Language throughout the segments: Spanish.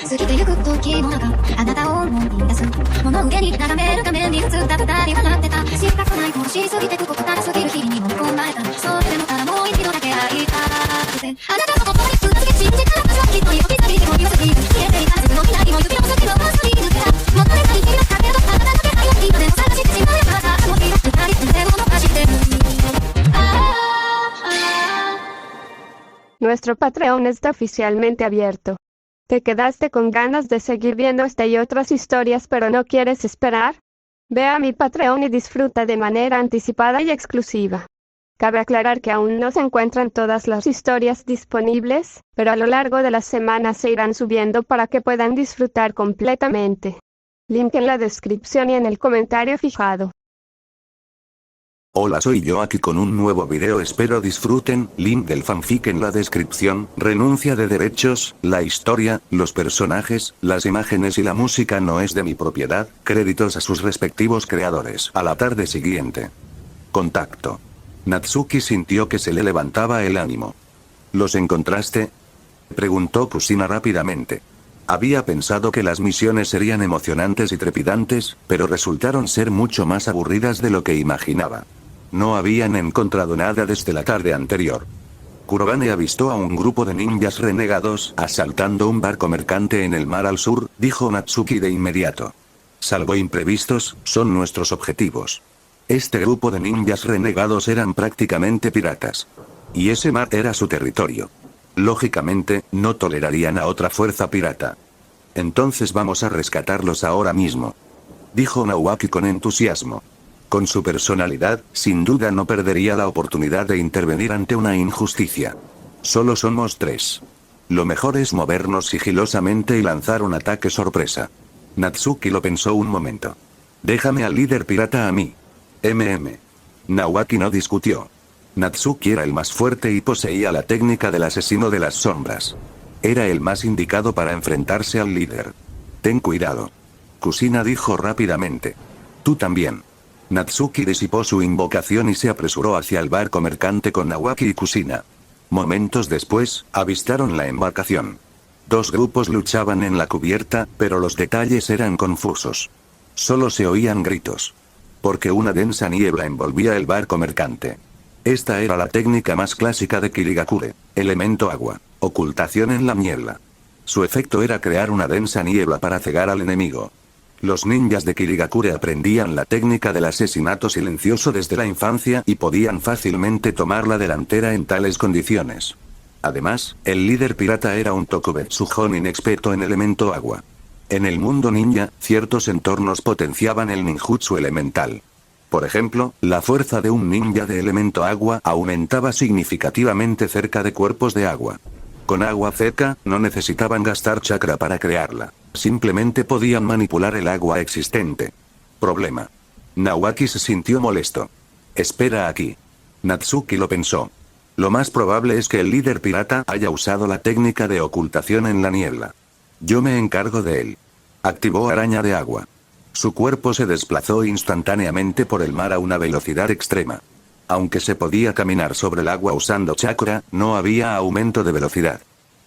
過ぎてゆく時の中あなたを思い出す物憂げに眺めるために普通だ二人笑ってた知りたくないとしすぎてくことなすぎる日々に飲み込まれたそれでもただもう一度だけ会いたくてあなたと共にぶつけ信じた私はきっと指先にも指先に消えていたずっと未来も指の先のまさに抜けたもったいない日々だけどあなたの気配を今でも探してしまえばさあの日は二人で物化してるNuestro Patreon está oficialmente abierto. ¿Te quedaste con ganas de seguir viendo esta y otras historias pero no quieres esperar? Ve a mi Patreon y disfruta de manera anticipada y exclusiva. Cabe aclarar que aún no se encuentran todas las historias disponibles, pero a lo largo de las semanas se irán subiendo para que puedan disfrutar completamente. Link en la descripción y en el comentario fijado. Hola, soy yo aquí con un nuevo video, espero disfruten. Link del fanfic en la descripción. Renuncia de derechos, la historia, los personajes, las imágenes y la música no es de mi propiedad, créditos a sus respectivos creadores. A la tarde siguiente. Contacto. Natsuki sintió que se le levantaba el ánimo. ¿Los encontraste?, preguntó Kusina rápidamente. Había pensado que las misiones serían emocionantes y trepidantes, pero resultaron ser mucho más aburridas de lo que imaginaba. No habían encontrado nada desde la tarde anterior. Kurogane avistó a un grupo de ninjas renegados asaltando un barco mercante en el mar al sur, dijo Natsuki de inmediato. Salvo imprevistos, son nuestros objetivos. Este grupo de ninjas renegados eran prácticamente piratas. Y ese mar era su territorio. Lógicamente, no tolerarían a otra fuerza pirata. Entonces vamos a rescatarlos ahora mismo, dijo Naoaki con entusiasmo. Con su personalidad, sin duda no perdería la oportunidad de intervenir ante una injusticia. Solo somos 3. Lo mejor es movernos sigilosamente y lanzar un ataque sorpresa. Natsuki lo pensó un momento. Déjame al líder pirata a mí. Naoaki no discutió. Natsuki era el más fuerte y poseía la técnica del asesino de las sombras. Era el más indicado para enfrentarse al líder. Ten cuidado. Kusina dijo rápidamente. Tú también. Natsuki disipó su invocación y se apresuró hacia el barco mercante con Naoaki y Kusina. Momentos después, avistaron la embarcación. 2 grupos luchaban en la cubierta, pero los detalles eran confusos. Solo se oían gritos. Porque una densa niebla envolvía el barco mercante. Esta era la técnica más clásica de Kirigakure, elemento agua, ocultación en la niebla. Su efecto era crear una densa niebla para cegar al enemigo. Los ninjas de Kirigakure aprendían la técnica del asesinato silencioso desde la infancia y podían fácilmente tomar la delantera en tales condiciones. Además, el líder pirata era un Tokubetsu Jonin experto en elemento agua. En el mundo ninja, ciertos entornos potenciaban el ninjutsu elemental. Por ejemplo, la fuerza de un ninja de elemento agua aumentaba significativamente cerca de cuerpos de agua. Con agua cerca, no necesitaban gastar chakra para crearla. Simplemente podían manipular el agua existente. Problema. Naoaki se sintió molesto. Espera aquí. Natsuki lo pensó. Lo más probable es que el líder pirata haya usado la técnica de ocultación en la niebla. Yo me encargo de él. Activó araña de agua. Su cuerpo se desplazó instantáneamente por el mar a una velocidad extrema. Aunque se podía caminar sobre el agua usando chakra, no había aumento de velocidad.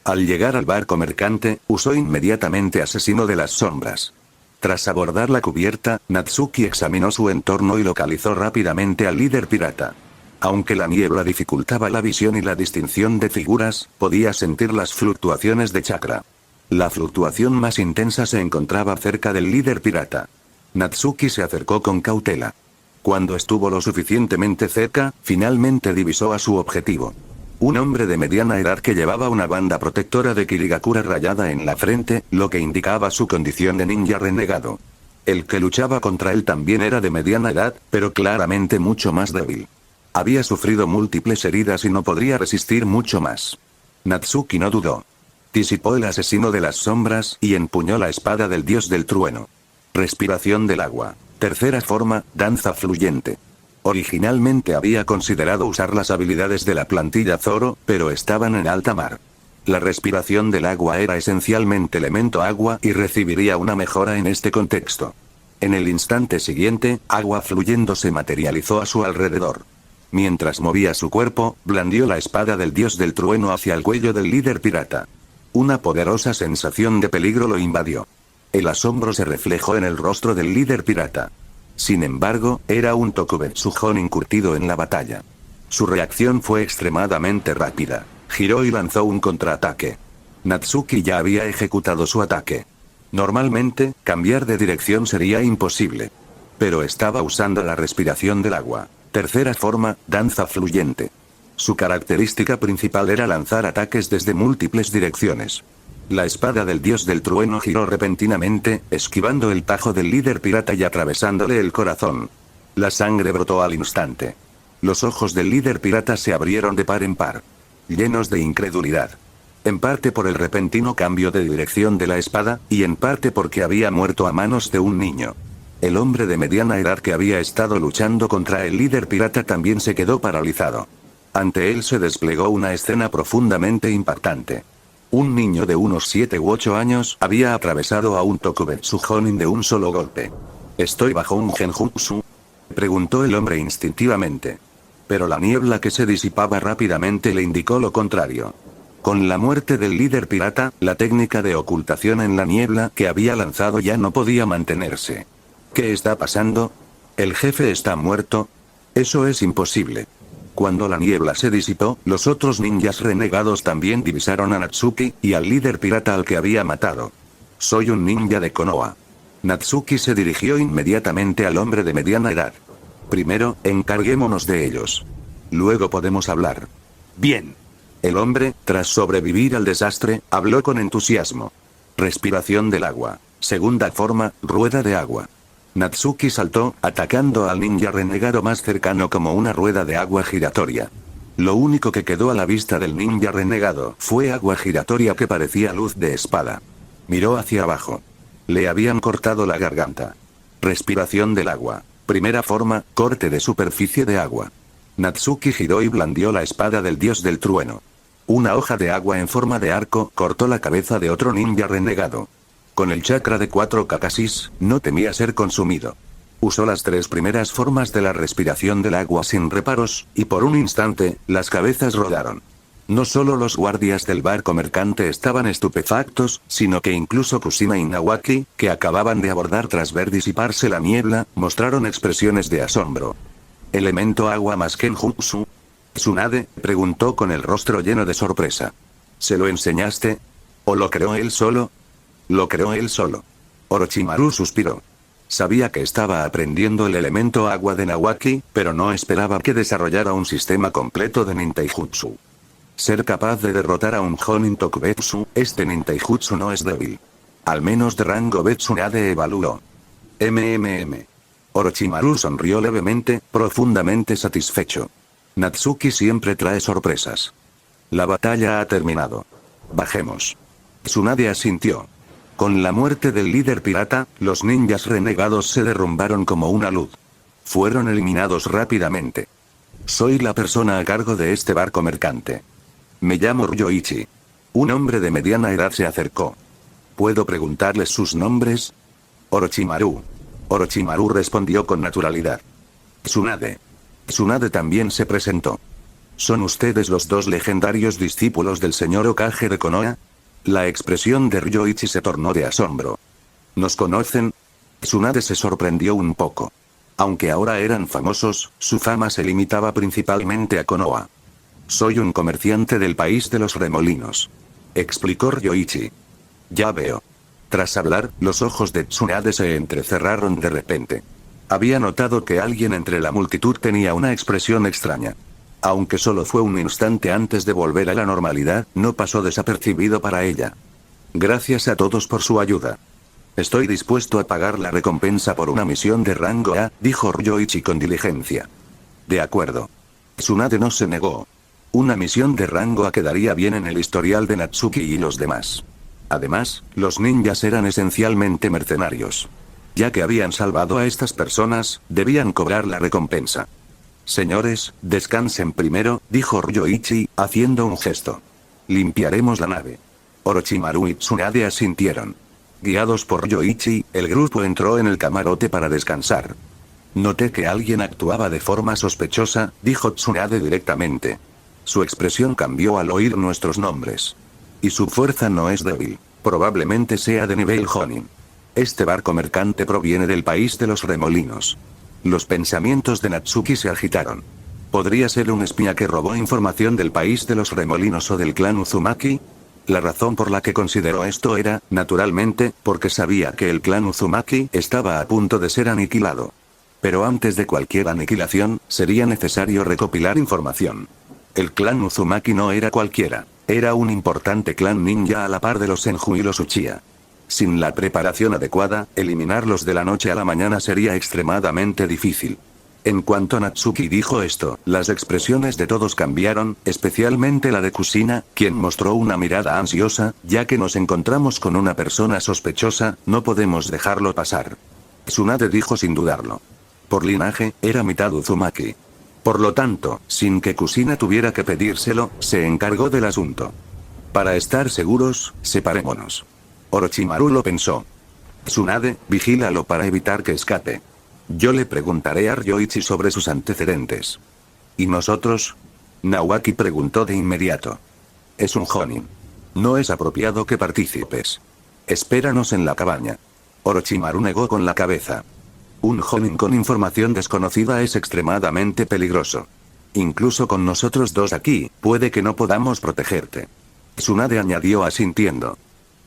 Al llegar al barco mercante, usó inmediatamente asesino de las sombras. Tras abordar la cubierta, Natsuki examinó su entorno y localizó rápidamente al líder pirata. Aunque la niebla dificultaba la visión y la distinción de figuras, podía sentir las fluctuaciones de chakra. La fluctuación más intensa se encontraba cerca del líder pirata. Natsuki se acercó con cautela. Cuando estuvo lo suficientemente cerca, finalmente divisó a su objetivo. Un hombre de mediana edad que llevaba una banda protectora de Kirigakure rayada en la frente, lo que indicaba su condición de ninja renegado. El que luchaba contra él también era de mediana edad, pero claramente mucho más débil. Había sufrido múltiples heridas y no podría resistir mucho más. Natsuki no dudó. Disipó el asesino de las sombras y empuñó la espada del dios del trueno. Respiración del agua. Tercera forma, danza fluyente. Originalmente había considerado usar las habilidades de la plantilla Zoro, pero estaban en alta mar. La respiración del agua era esencialmente elemento agua y recibiría una mejora en este contexto. En el instante siguiente, agua fluyendo se materializó a su alrededor. Mientras movía su cuerpo, blandió la espada del dios del trueno hacia el cuello del líder pirata. Una poderosa sensación de peligro lo invadió. El asombro se reflejó en el rostro del líder pirata. Sin embargo, era un Tokubetsujon incurtido en la batalla. Su reacción fue extremadamente rápida. Giró y lanzó un contraataque. Natsuki ya había ejecutado su ataque. Normalmente, cambiar de dirección sería imposible. Pero estaba usando la respiración del agua. Tercera forma, danza fluyente. Su característica principal era lanzar ataques desde múltiples direcciones. La espada del dios del trueno giró repentinamente, esquivando el tajo del líder pirata y atravesándole el corazón. La sangre brotó al instante. Los ojos del líder pirata se abrieron de par en par, llenos de incredulidad. En parte por el repentino cambio de dirección de la espada, y en parte porque había muerto a manos de un niño. El hombre de mediana edad que había estado luchando contra el líder pirata también se quedó paralizado. Ante él se desplegó una escena profundamente impactante. Un niño de unos 7 u 8 años había atravesado a un Tokubetsujonin de un solo golpe. ¿Estoy bajo un genjutsu?, preguntó el hombre instintivamente. Pero la niebla que se disipaba rápidamente le indicó lo contrario. Con la muerte del líder pirata, la técnica de ocultación en la niebla que había lanzado ya no podía mantenerse. ¿Qué está pasando? ¿El jefe está muerto? Eso es imposible. Cuando la niebla se disipó, los otros ninjas renegados también divisaron a Natsuki y al líder pirata al que había matado. Soy un ninja de Konoha. Natsuki se dirigió inmediatamente al hombre de mediana edad. Primero, encarguémonos de ellos. Luego podemos hablar. Bien. El hombre, tras sobrevivir al desastre, habló con entusiasmo. Respiración del agua. Segunda forma, rueda de agua. Natsuki saltó, atacando al ninja renegado más cercano como una rueda de agua giratoria. Lo único que quedó a la vista del ninja renegado fue agua giratoria que parecía luz de espada. Miró hacia abajo. Le habían cortado la garganta. Respiración del agua. Primera forma, corte de superficie de agua. Natsuki giró y blandió la espada del dios del trueno. Una hoja de agua en forma de arco cortó la cabeza de otro ninja renegado. Con el chakra de 4 kakashis, no temía ser consumido. Usó las 3 primeras formas de la respiración del agua sin reparos, y por un instante, las cabezas rodaron. No solo los guardias del barco mercante estaban estupefactos, sino que incluso Kushina y Nawaki, que acababan de abordar tras ver disiparse la niebla, mostraron expresiones de asombro. ¿Elemento agua más genjutsu? Tsunade preguntó con el rostro lleno de sorpresa. ¿Se lo enseñaste? ¿O lo creó él solo? Lo creó él solo. Orochimaru suspiró. Sabía que estaba aprendiendo el elemento agua de Nawaki, pero no esperaba que desarrollara un sistema completo de ninteijutsu. Ser capaz de derrotar a un Jonin Tokubetsu, este ninteijutsu no es débil. Al menos de rango Betsunade evaluó. Orochimaru sonrió levemente, profundamente satisfecho. Natsuki siempre trae sorpresas. La batalla ha terminado. Bajemos. Tsunade asintió. Con la muerte del líder pirata, los ninjas renegados se derrumbaron como una luz. Fueron eliminados rápidamente. Soy la persona a cargo de este barco mercante. Me llamo Ryoichi. Un hombre de mediana edad se acercó. ¿Puedo preguntarles sus nombres? Orochimaru. Orochimaru respondió con naturalidad. Tsunade. Tsunade también se presentó. ¿Son ustedes los 2 legendarios discípulos del señor Hokage de Konoha? La expresión de Ryoichi se tornó de asombro. ¿Nos conocen? Tsunade se sorprendió un poco. Aunque ahora eran famosos, su fama se limitaba principalmente a Konoha. Soy un comerciante del país de los remolinos, explicó Ryoichi. Ya veo. Tras hablar, los ojos de Tsunade se entrecerraron de repente. Había notado que alguien entre la multitud tenía una expresión extraña. Aunque solo fue un instante antes de volver a la normalidad, no pasó desapercibido para ella. Gracias a todos por su ayuda. Estoy dispuesto a pagar la recompensa por una misión de rango A, dijo Ryoichi con diligencia. De acuerdo. Tsunade no se negó. Una misión de rango A quedaría bien en el historial de Natsuki y los demás. Además, los ninjas eran esencialmente mercenarios. Ya que habían salvado a estas personas, debían cobrar la recompensa. Señores, descansen primero, dijo Ryoichi, haciendo un gesto. Limpiaremos la nave. Orochimaru y Tsunade asintieron. Guiados por Ryoichi, el grupo entró en el camarote para descansar. Noté que alguien actuaba de forma sospechosa, dijo Tsunade directamente. Su expresión cambió al oír nuestros nombres. Y su fuerza no es débil. Probablemente sea de nivel Jonin. Este barco mercante proviene del país de los remolinos. Los pensamientos de Natsuki se agitaron. ¿Podría ser un espía que robó información del país de los remolinos o del clan Uzumaki? La razón por la que consideró esto era, naturalmente, porque sabía que el clan Uzumaki estaba a punto de ser aniquilado. Pero antes de cualquier aniquilación, sería necesario recopilar información. El clan Uzumaki no era cualquiera, era un importante clan ninja a la par de los Senju y los Uchiha. Sin la preparación adecuada, eliminarlos de la noche a la mañana sería extremadamente difícil. En cuanto Natsuki dijo esto, las expresiones de todos cambiaron, especialmente la de Kusina, quien mostró una mirada ansiosa, ya que nos encontramos con una persona sospechosa, no podemos dejarlo pasar. Tsunade dijo sin dudarlo. Por linaje, era mitad Uzumaki. Por lo tanto, sin que Kusina tuviera que pedírselo, se encargó del asunto. Para estar seguros, separémonos. Orochimaru lo pensó. Tsunade, vigílalo para evitar que escape. Yo le preguntaré a Ryoichi sobre sus antecedentes. ¿Y nosotros? Nawaki preguntó de inmediato. Es un Jonin. No es apropiado que participes. Espéranos en la cabaña. Orochimaru negó con la cabeza. Un Jonin con información desconocida es extremadamente peligroso. Incluso con nosotros dos aquí, puede que no podamos protegerte. Tsunade añadió asintiendo.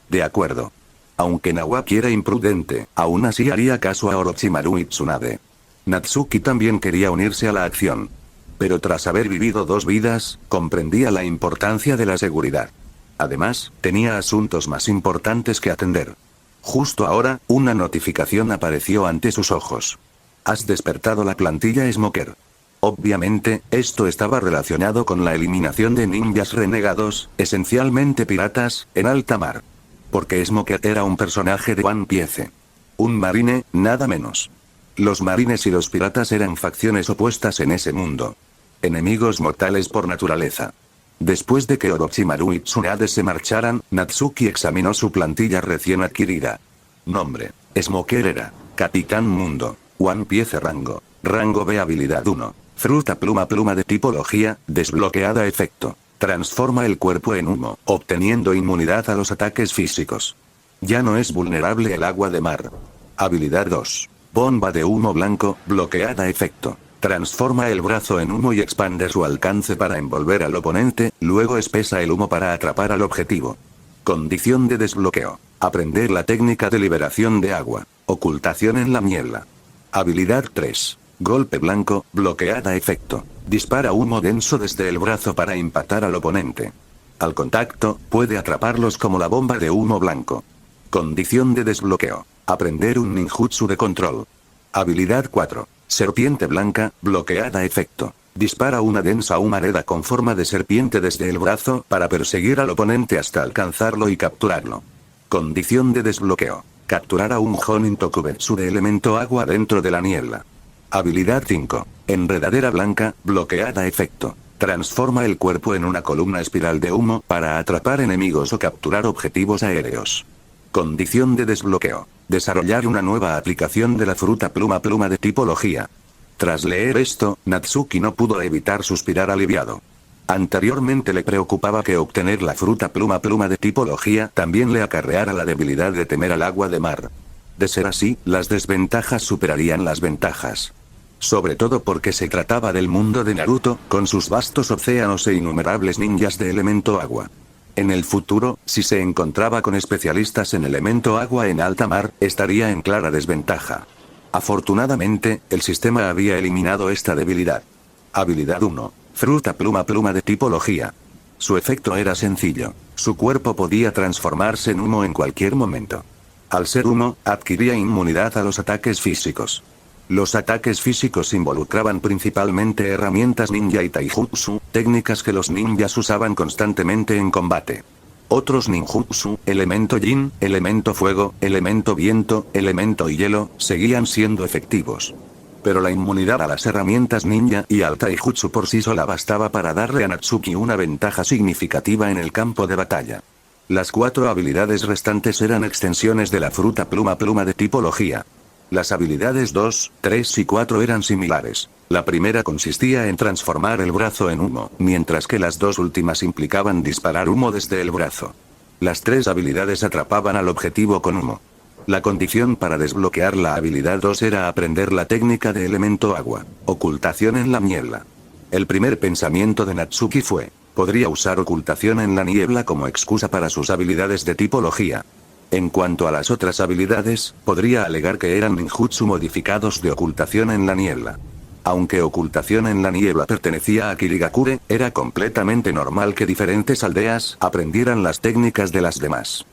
De acuerdo. Aunque Nawaki era imprudente, aún así haría caso a Orochimaru y Tsunade. Natsuki también quería unirse a la acción. Pero tras haber vivido dos vidas, comprendía la importancia de la seguridad. Además, tenía asuntos más importantes que atender. Justo ahora, una notificación apareció ante sus ojos. Has despertado la plantilla Smoker. Obviamente, esto estaba relacionado con la eliminación de ninjas renegados, esencialmente piratas, en alta mar. Porque Smoker era un personaje de One Piece. Un marine, nada menos. Los marines y los piratas eran facciones opuestas en ese mundo. Enemigos mortales por naturaleza. Después de que Orochimaru y Tsunade se marcharan, Natsuki examinó su plantilla recién adquirida. Nombre: Smoker era Capitán Mundo. One Piece rango B habilidad 1. Fruta pluma de tipología, desbloqueada efecto. Transforma el cuerpo en humo, obteniendo inmunidad a los ataques físicos. Ya no es vulnerable al agua de mar. Habilidad 2. Bomba de humo blanco, bloqueada efecto. Transforma el brazo en humo y expande su alcance para envolver al oponente, luego espesa el humo para atrapar al objetivo. Condición de desbloqueo. Aprender la técnica de liberación de agua. Ocultación en la niebla. Habilidad 3. Golpe blanco, bloqueada efecto. Dispara humo denso desde el brazo para impactar al oponente. Al contacto, puede atraparlos como la bomba de humo blanco. Condición de desbloqueo. Aprender un ninjutsu de control. Habilidad 4. Serpiente blanca, bloqueada efecto. Dispara una densa humareda con forma de serpiente desde el brazo para perseguir al oponente hasta alcanzarlo y capturarlo. Condición de desbloqueo. Capturar a un Jonin Tokubetsu de elemento agua dentro de la niebla. Habilidad 5. Enredadera blanca, bloqueada efecto. Transforma el cuerpo en una columna espiral de humo para atrapar enemigos o capturar objetivos aéreos. Condición de desbloqueo. Desarrollar una nueva aplicación de la fruta pluma de tipología. Tras leer esto, Natsuki no pudo evitar suspirar aliviado. Anteriormente le preocupaba que obtener la fruta pluma de tipología también le acarreara la debilidad de temer al agua de mar. De ser así, las desventajas superarían las ventajas. Sobre todo porque se trataba del mundo de Naruto, con sus vastos océanos e innumerables ninjas de elemento agua. En el futuro, si se encontraba con especialistas en elemento agua en alta mar, estaría en clara desventaja. Afortunadamente, el sistema había eliminado esta debilidad. Habilidad 1. Fruta pluma de tipología. Su efecto era sencillo. Su cuerpo podía transformarse en humo en cualquier momento. Al ser humo, adquiría inmunidad a los ataques físicos. Los ataques físicos involucraban principalmente herramientas ninja y taijutsu, técnicas que los ninjas usaban constantemente en combate. Otros ninjutsu, elemento yin, elemento fuego, elemento viento, elemento hielo, seguían siendo efectivos. Pero la inmunidad a las herramientas ninja y al taijutsu por sí sola bastaba para darle a Natsuki una ventaja significativa en el campo de batalla. Las 4 habilidades restantes eran extensiones de la fruta pluma de tipología. Las habilidades 2, 3 y 4 eran similares. La primera consistía en transformar el brazo en humo, mientras que las dos últimas implicaban disparar humo desde el brazo. Las 3 habilidades atrapaban al objetivo con humo. La condición para desbloquear la habilidad 2 era aprender la técnica de elemento agua, ocultación en la niebla. El primer pensamiento de Natsuki fue, podría usar ocultación en la niebla como excusa para sus habilidades de tipología. En cuanto a las otras habilidades, podría alegar que eran ninjutsu modificados de ocultación en la niebla. Aunque ocultación en la niebla pertenecía a Kirigakure, era completamente normal que diferentes aldeas aprendieran las técnicas de las demás.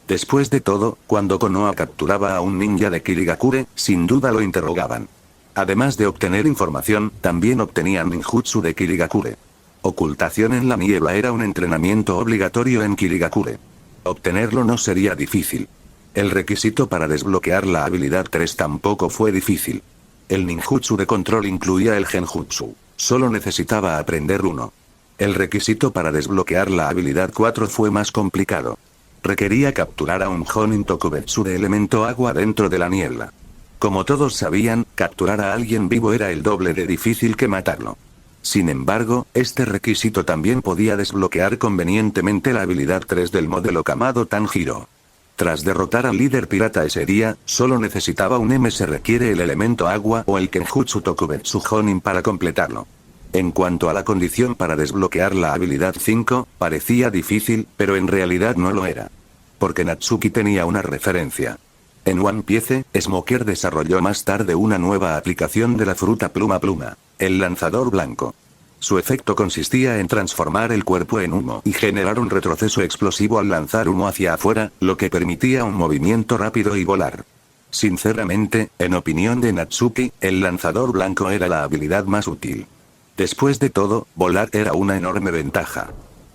Después de todo, cuando Konoha capturaba a un ninja de Kirigakure, sin duda lo interrogaban. Además de obtener información, también obtenían ninjutsu de Kirigakure. Ocultación en la niebla era un entrenamiento obligatorio en Kirigakure. Obtenerlo no sería difícil. El requisito para desbloquear la habilidad 3 tampoco fue difícil. El ninjutsu de control incluía el genjutsu. Solo necesitaba aprender uno. El requisito para desbloquear la habilidad 4 fue más complicado. Requería capturar a un Jonin Tokubetsu de elemento agua dentro de la niebla. Como todos sabían, capturar a alguien vivo era el doble de difícil que matarlo. Sin embargo, este requisito también podía desbloquear convenientemente la habilidad 3 del modelo Kamado Tanjiro. Tras derrotar al líder pirata ese día, solo necesitaba un M. Se requiere el elemento agua o el Kenjutsu Tokubetsu Jonin para completarlo. En cuanto a la condición para desbloquear la habilidad 5, parecía difícil, pero en realidad no lo era. Porque Natsuki tenía una referencia. En One Piece, Smoker desarrolló más tarde una nueva aplicación de la fruta pluma pluma, el lanzador blanco. Su efecto consistía en transformar el cuerpo en humo y generar un retroceso explosivo al lanzar humo hacia afuera, lo que permitía un movimiento rápido y volar. Sinceramente, en opinión de Natsuki, el lanzador blanco era la habilidad más útil. Después de todo, volar era una enorme ventaja.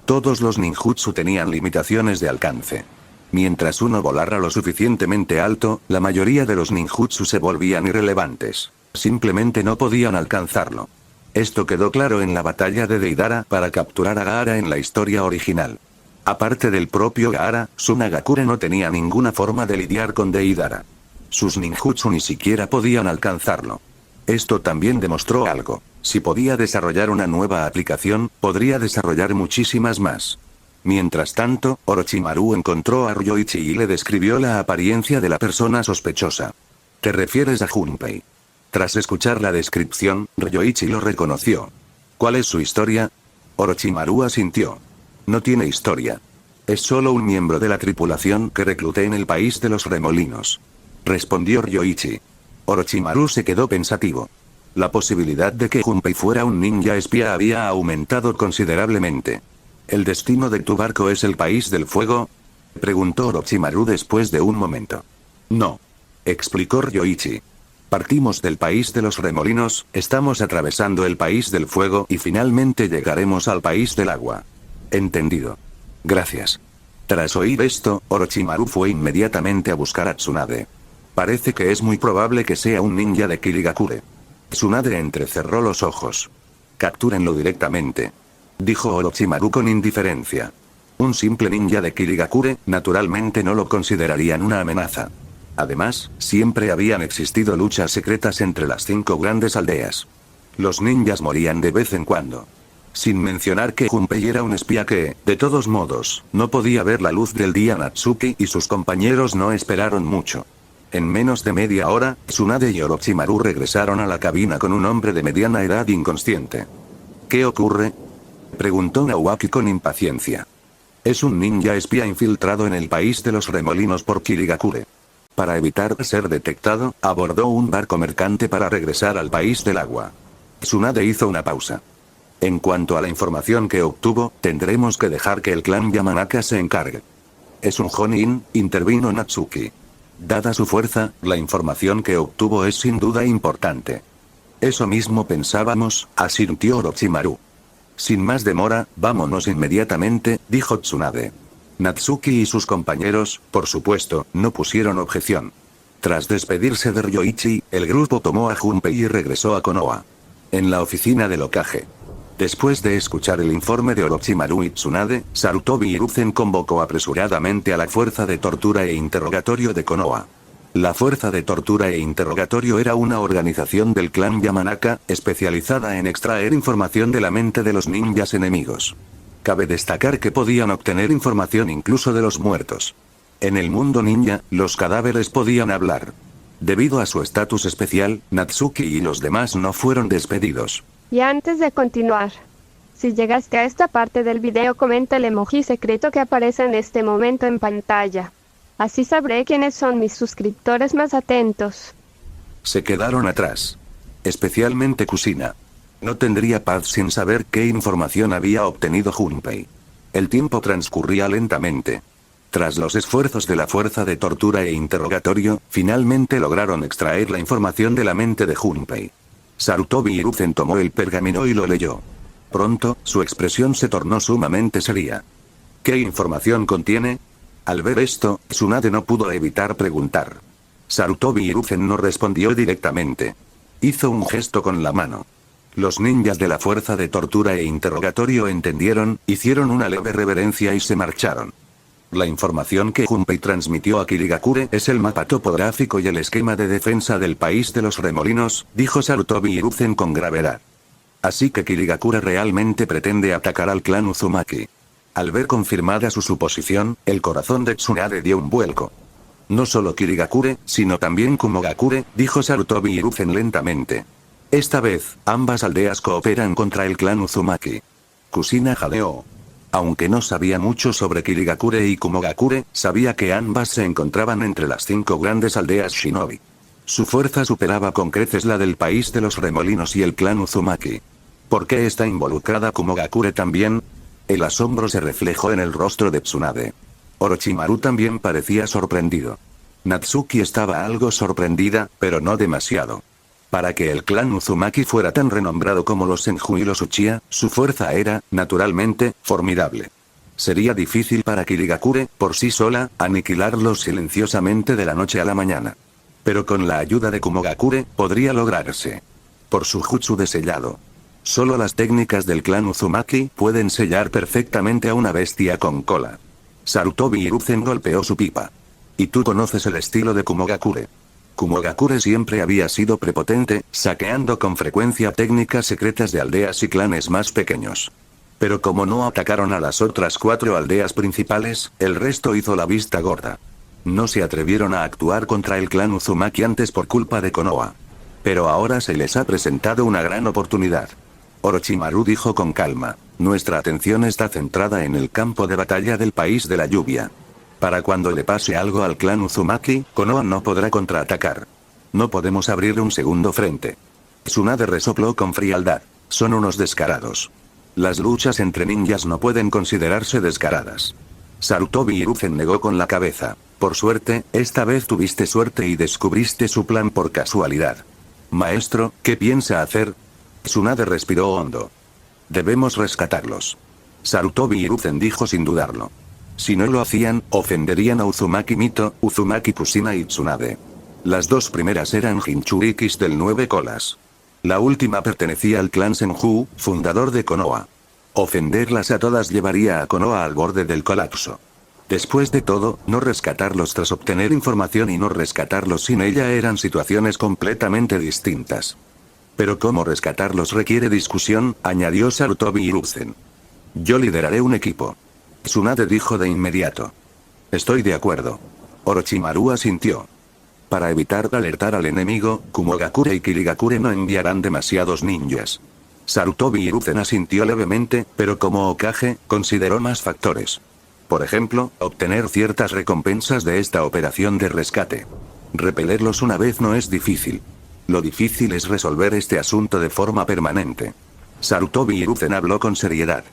Todos los ninjutsu tenían limitaciones de alcance. Mientras uno volara lo suficientemente alto, la mayoría de los ninjutsu se volvían irrelevantes. Simplemente no podían alcanzarlo. Esto quedó claro en la batalla de Deidara para capturar a Gaara en la historia original. Aparte del propio Gaara, Tsunagakure no tenía ninguna forma de lidiar con Deidara. Sus ninjutsu ni siquiera podían alcanzarlo. Esto también demostró algo. Si podía desarrollar una nueva aplicación, podría desarrollar muchísimas más. Mientras tanto, Orochimaru encontró a Ryoichi y le describió la apariencia de la persona sospechosa. ¿Te refieres a Junpei? Tras escuchar la descripción, Ryoichi lo reconoció. ¿Cuál es su historia? Orochimaru asintió. No tiene historia. Es solo un miembro de la tripulación que recluté en el país de los remolinos. Respondió Ryoichi. Orochimaru se quedó pensativo. La posibilidad de que Junpei fuera un ninja espía había aumentado considerablemente. ¿El destino de tu barco es el país del fuego? Preguntó Orochimaru después de un momento. No. Explicó Ryoichi. Partimos del país de los remolinos, estamos atravesando el país del fuego y finalmente llegaremos al país del agua. Entendido. Gracias. Tras oír esto, Orochimaru fue inmediatamente a buscar a Tsunade. Parece que es muy probable que sea un ninja de Kirigakure. Tsunade entrecerró los ojos. Captúrenlo directamente. Dijo Orochimaru con indiferencia. Un simple ninja de Kirigakure, naturalmente no lo considerarían una amenaza. Además, siempre habían existido luchas secretas entre las 5 grandes aldeas. Los ninjas morían de vez en cuando. Sin mencionar que Junpei era un espía que, de todos modos, no podía ver la luz del día. Natsuki y sus compañeros no esperaron mucho. En menos de media hora, Tsunade y Orochimaru regresaron a la cabina con un hombre de mediana edad inconsciente. ¿Qué ocurre?, preguntó Naoaki con impaciencia. Es un ninja espía infiltrado en el país de los remolinos por Kirigakure. Para evitar ser detectado, abordó un barco mercante para regresar al país del agua. Tsunade hizo una pausa. En cuanto a la información que obtuvo, tendremos que dejar que el clan Yamanaka se encargue. Es un Jonin, intervino Natsuki. Dada su fuerza, la información que obtuvo es sin duda importante. Eso mismo pensábamos, asintió Orochimaru. Sin más demora, vámonos inmediatamente, dijo Tsunade. Natsuki y sus compañeros, por supuesto, no pusieron objeción. Tras despedirse de Ryoichi, el grupo tomó a Junpei y regresó a Konoha. En la oficina del Hokage. Después de escuchar el informe de Orochimaru y Tsunade, Sarutobi Hiruzen convocó apresuradamente a la Fuerza de Tortura e Interrogatorio de Konoha. La Fuerza de Tortura e Interrogatorio era una organización del clan Yamanaka, especializada en extraer información de la mente de los ninjas enemigos. Cabe destacar que podían obtener información incluso de los muertos. En el mundo ninja, los cadáveres podían hablar. Debido a su estatus especial, Natsuki y los demás no fueron despedidos. Y antes de continuar, si llegaste a esta parte del video, comenta el emoji secreto que aparece en este momento en pantalla. Así sabré quiénes son mis suscriptores más atentos. Se quedaron atrás. Especialmente Kusina. No tendría paz sin saber qué información había obtenido Junpei. El tiempo transcurría lentamente. Tras los esfuerzos de la fuerza de tortura e interrogatorio, finalmente lograron extraer la información de la mente de Junpei. Sarutobi Hiruzen tomó el pergamino y lo leyó. Pronto, su expresión se tornó sumamente seria. ¿Qué información contiene? Al ver esto, Tsunade no pudo evitar preguntar. Sarutobi Hiruzen no respondió directamente. Hizo un gesto con la mano. Los ninjas de la fuerza de tortura e interrogatorio entendieron, hicieron una leve reverencia y se marcharon. La información que Junpei transmitió a Kirigakure es el mapa topográfico y el esquema de defensa del país de los remolinos, dijo Sarutobi Hiruzen con gravedad. Así que Kirigakure realmente pretende atacar al clan Uzumaki. Al ver confirmada su suposición, el corazón de Tsunade dio un vuelco. No solo Kirigakure, sino también Kumogakure, dijo Sarutobi Hiruzen lentamente. Esta vez, ambas aldeas cooperan contra el clan Uzumaki. Kusina jadeó. Aunque no sabía mucho sobre Kirigakure y Kumogakure, sabía que ambas se encontraban entre las 5 grandes aldeas shinobi. Su fuerza superaba con creces la del país de los remolinos y el clan Uzumaki. ¿Por qué está involucrada Kumogakure también? El asombro se reflejó en el rostro de Tsunade. Orochimaru también parecía sorprendido. Natsuki estaba algo sorprendida, pero no demasiado. Para que el clan Uzumaki fuera tan renombrado como los Senju y los Uchiha, su fuerza era, naturalmente, formidable. Sería difícil para Kirigakure, por sí sola, aniquilarlos silenciosamente de la noche a la mañana. Pero con la ayuda de Kumogakure, podría lograrse. Por su jutsu de sellado. Solo las técnicas del clan Uzumaki pueden sellar perfectamente a una bestia con cola. Sarutobi Hiruzen golpeó su pipa. ¿Y tú conoces el estilo de Kumogakure? Kumogakure siempre había sido prepotente, saqueando con frecuencia técnicas secretas de aldeas y clanes más pequeños. Pero como no atacaron a las otras 4 aldeas principales, el resto hizo la vista gorda. No se atrevieron a actuar contra el clan Uzumaki antes por culpa de Konoha. Pero ahora se les ha presentado una gran oportunidad. Orochimaru dijo con calma, nuestra atención está centrada en el campo de batalla del país de la lluvia. Para cuando le pase algo al clan Uzumaki, Konoha no podrá contraatacar. No podemos abrir un segundo frente. Tsunade resopló con frialdad. Son unos descarados. Las luchas entre ninjas no pueden considerarse descaradas. Sarutobi Hiruzen negó con la cabeza. Por suerte, esta vez tuviste suerte y descubriste su plan por casualidad. Maestro, ¿qué piensa hacer? Tsunade respiró hondo. Debemos rescatarlos. Sarutobi Hiruzen dijo sin dudarlo. Si no lo hacían, ofenderían a Uzumaki Mito, Uzumaki Kusina y Tsunade. Las 2 primeras eran Jinchurikis del 9 colas. La última pertenecía al clan Senju, fundador de Konoha. Ofenderlas a todas llevaría a Konoha al borde del colapso. Después de todo, no rescatarlos tras obtener información y no rescatarlos sin ella eran situaciones completamente distintas. Pero cómo rescatarlos requiere discusión, añadió Sarutobi Hiruzen. Yo lideraré un equipo. Tsunade dijo de inmediato. Estoy de acuerdo. Orochimaru asintió. Para evitar alertar al enemigo, Kumogakure y Kirigakure no enviarán demasiados ninjas. Sarutobi Hiruzen asintió levemente, pero como Hokage, consideró más factores. Por ejemplo, obtener ciertas recompensas de esta operación de rescate. Repelerlos una vez no es difícil. Lo difícil es resolver este asunto de forma permanente. Sarutobi Hiruzen habló con seriedad.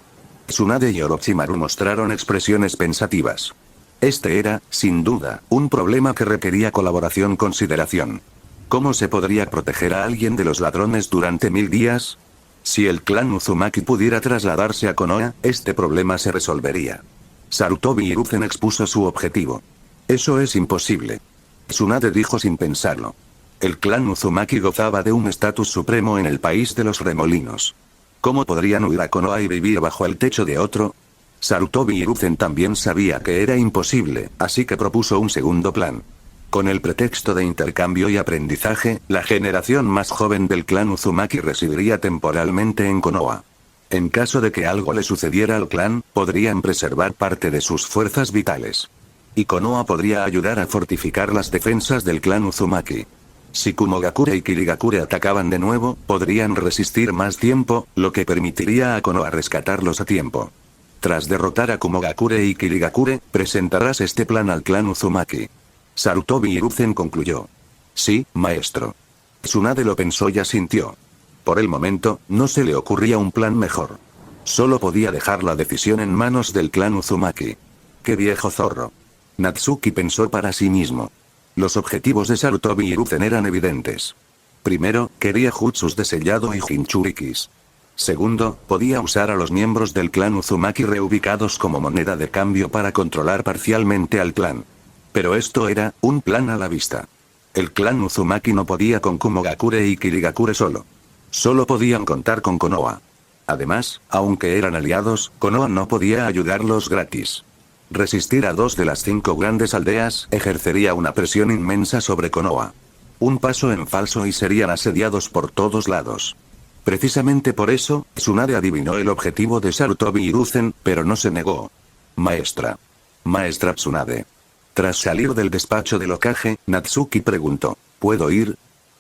Tsunade y Orochimaru mostraron expresiones pensativas. Este era, sin duda, un problema que requería consideración. ¿Cómo se podría proteger a alguien de los ladrones durante 1000 días? Si el clan Uzumaki pudiera trasladarse a Konoha, este problema se resolvería. Sarutobi Hiruzen expuso su objetivo. Eso es imposible. Tsunade dijo sin pensarlo. El clan Uzumaki gozaba de un estatus supremo en el país de los remolinos. ¿Cómo podrían huir a Konoha y vivir bajo el techo de otro? Sarutobi Hiruzen también sabía que era imposible, así que propuso un segundo plan. Con el pretexto de intercambio y aprendizaje, la generación más joven del clan Uzumaki residiría temporalmente en Konoha. En caso de que algo le sucediera al clan, podrían preservar parte de sus fuerzas vitales. Y Konoha podría ayudar a fortificar las defensas del clan Uzumaki. Si Kumogakure y Kirigakure atacaban de nuevo, podrían resistir más tiempo, lo que permitiría a Konoha rescatarlos a tiempo. Tras derrotar a Kumogakure y Kirigakure, presentarás este plan al clan Uzumaki. Sarutobi Hiruzen concluyó. Sí, maestro. Tsunade lo pensó y asintió. Por el momento, no se le ocurría un plan mejor. Solo podía dejar la decisión en manos del clan Uzumaki. ¡Qué viejo zorro! Natsuki pensó para sí mismo. Los objetivos de Sarutobi Hiruzen eran evidentes. Primero, quería jutsus de sellado y jinchurikis. Segundo, podía usar a los miembros del clan Uzumaki reubicados como moneda de cambio para controlar parcialmente al clan. Pero esto era un plan a la vista. El clan Uzumaki no podía con Kumogakure y Kirigakure solo. Solo podían contar con Konoha. Además, aunque eran aliados, Konoha no podía ayudarlos gratis. Resistir a 2 de las 5 grandes aldeas ejercería una presión inmensa sobre Konoha. Un paso en falso y serían asediados por todos lados. Precisamente por eso, Tsunade adivinó el objetivo de Sarutobi Hiruzen, pero no se negó. Maestra. Maestra Tsunade. Tras salir del despacho del Hokage, Natsuki preguntó, ¿puedo ir?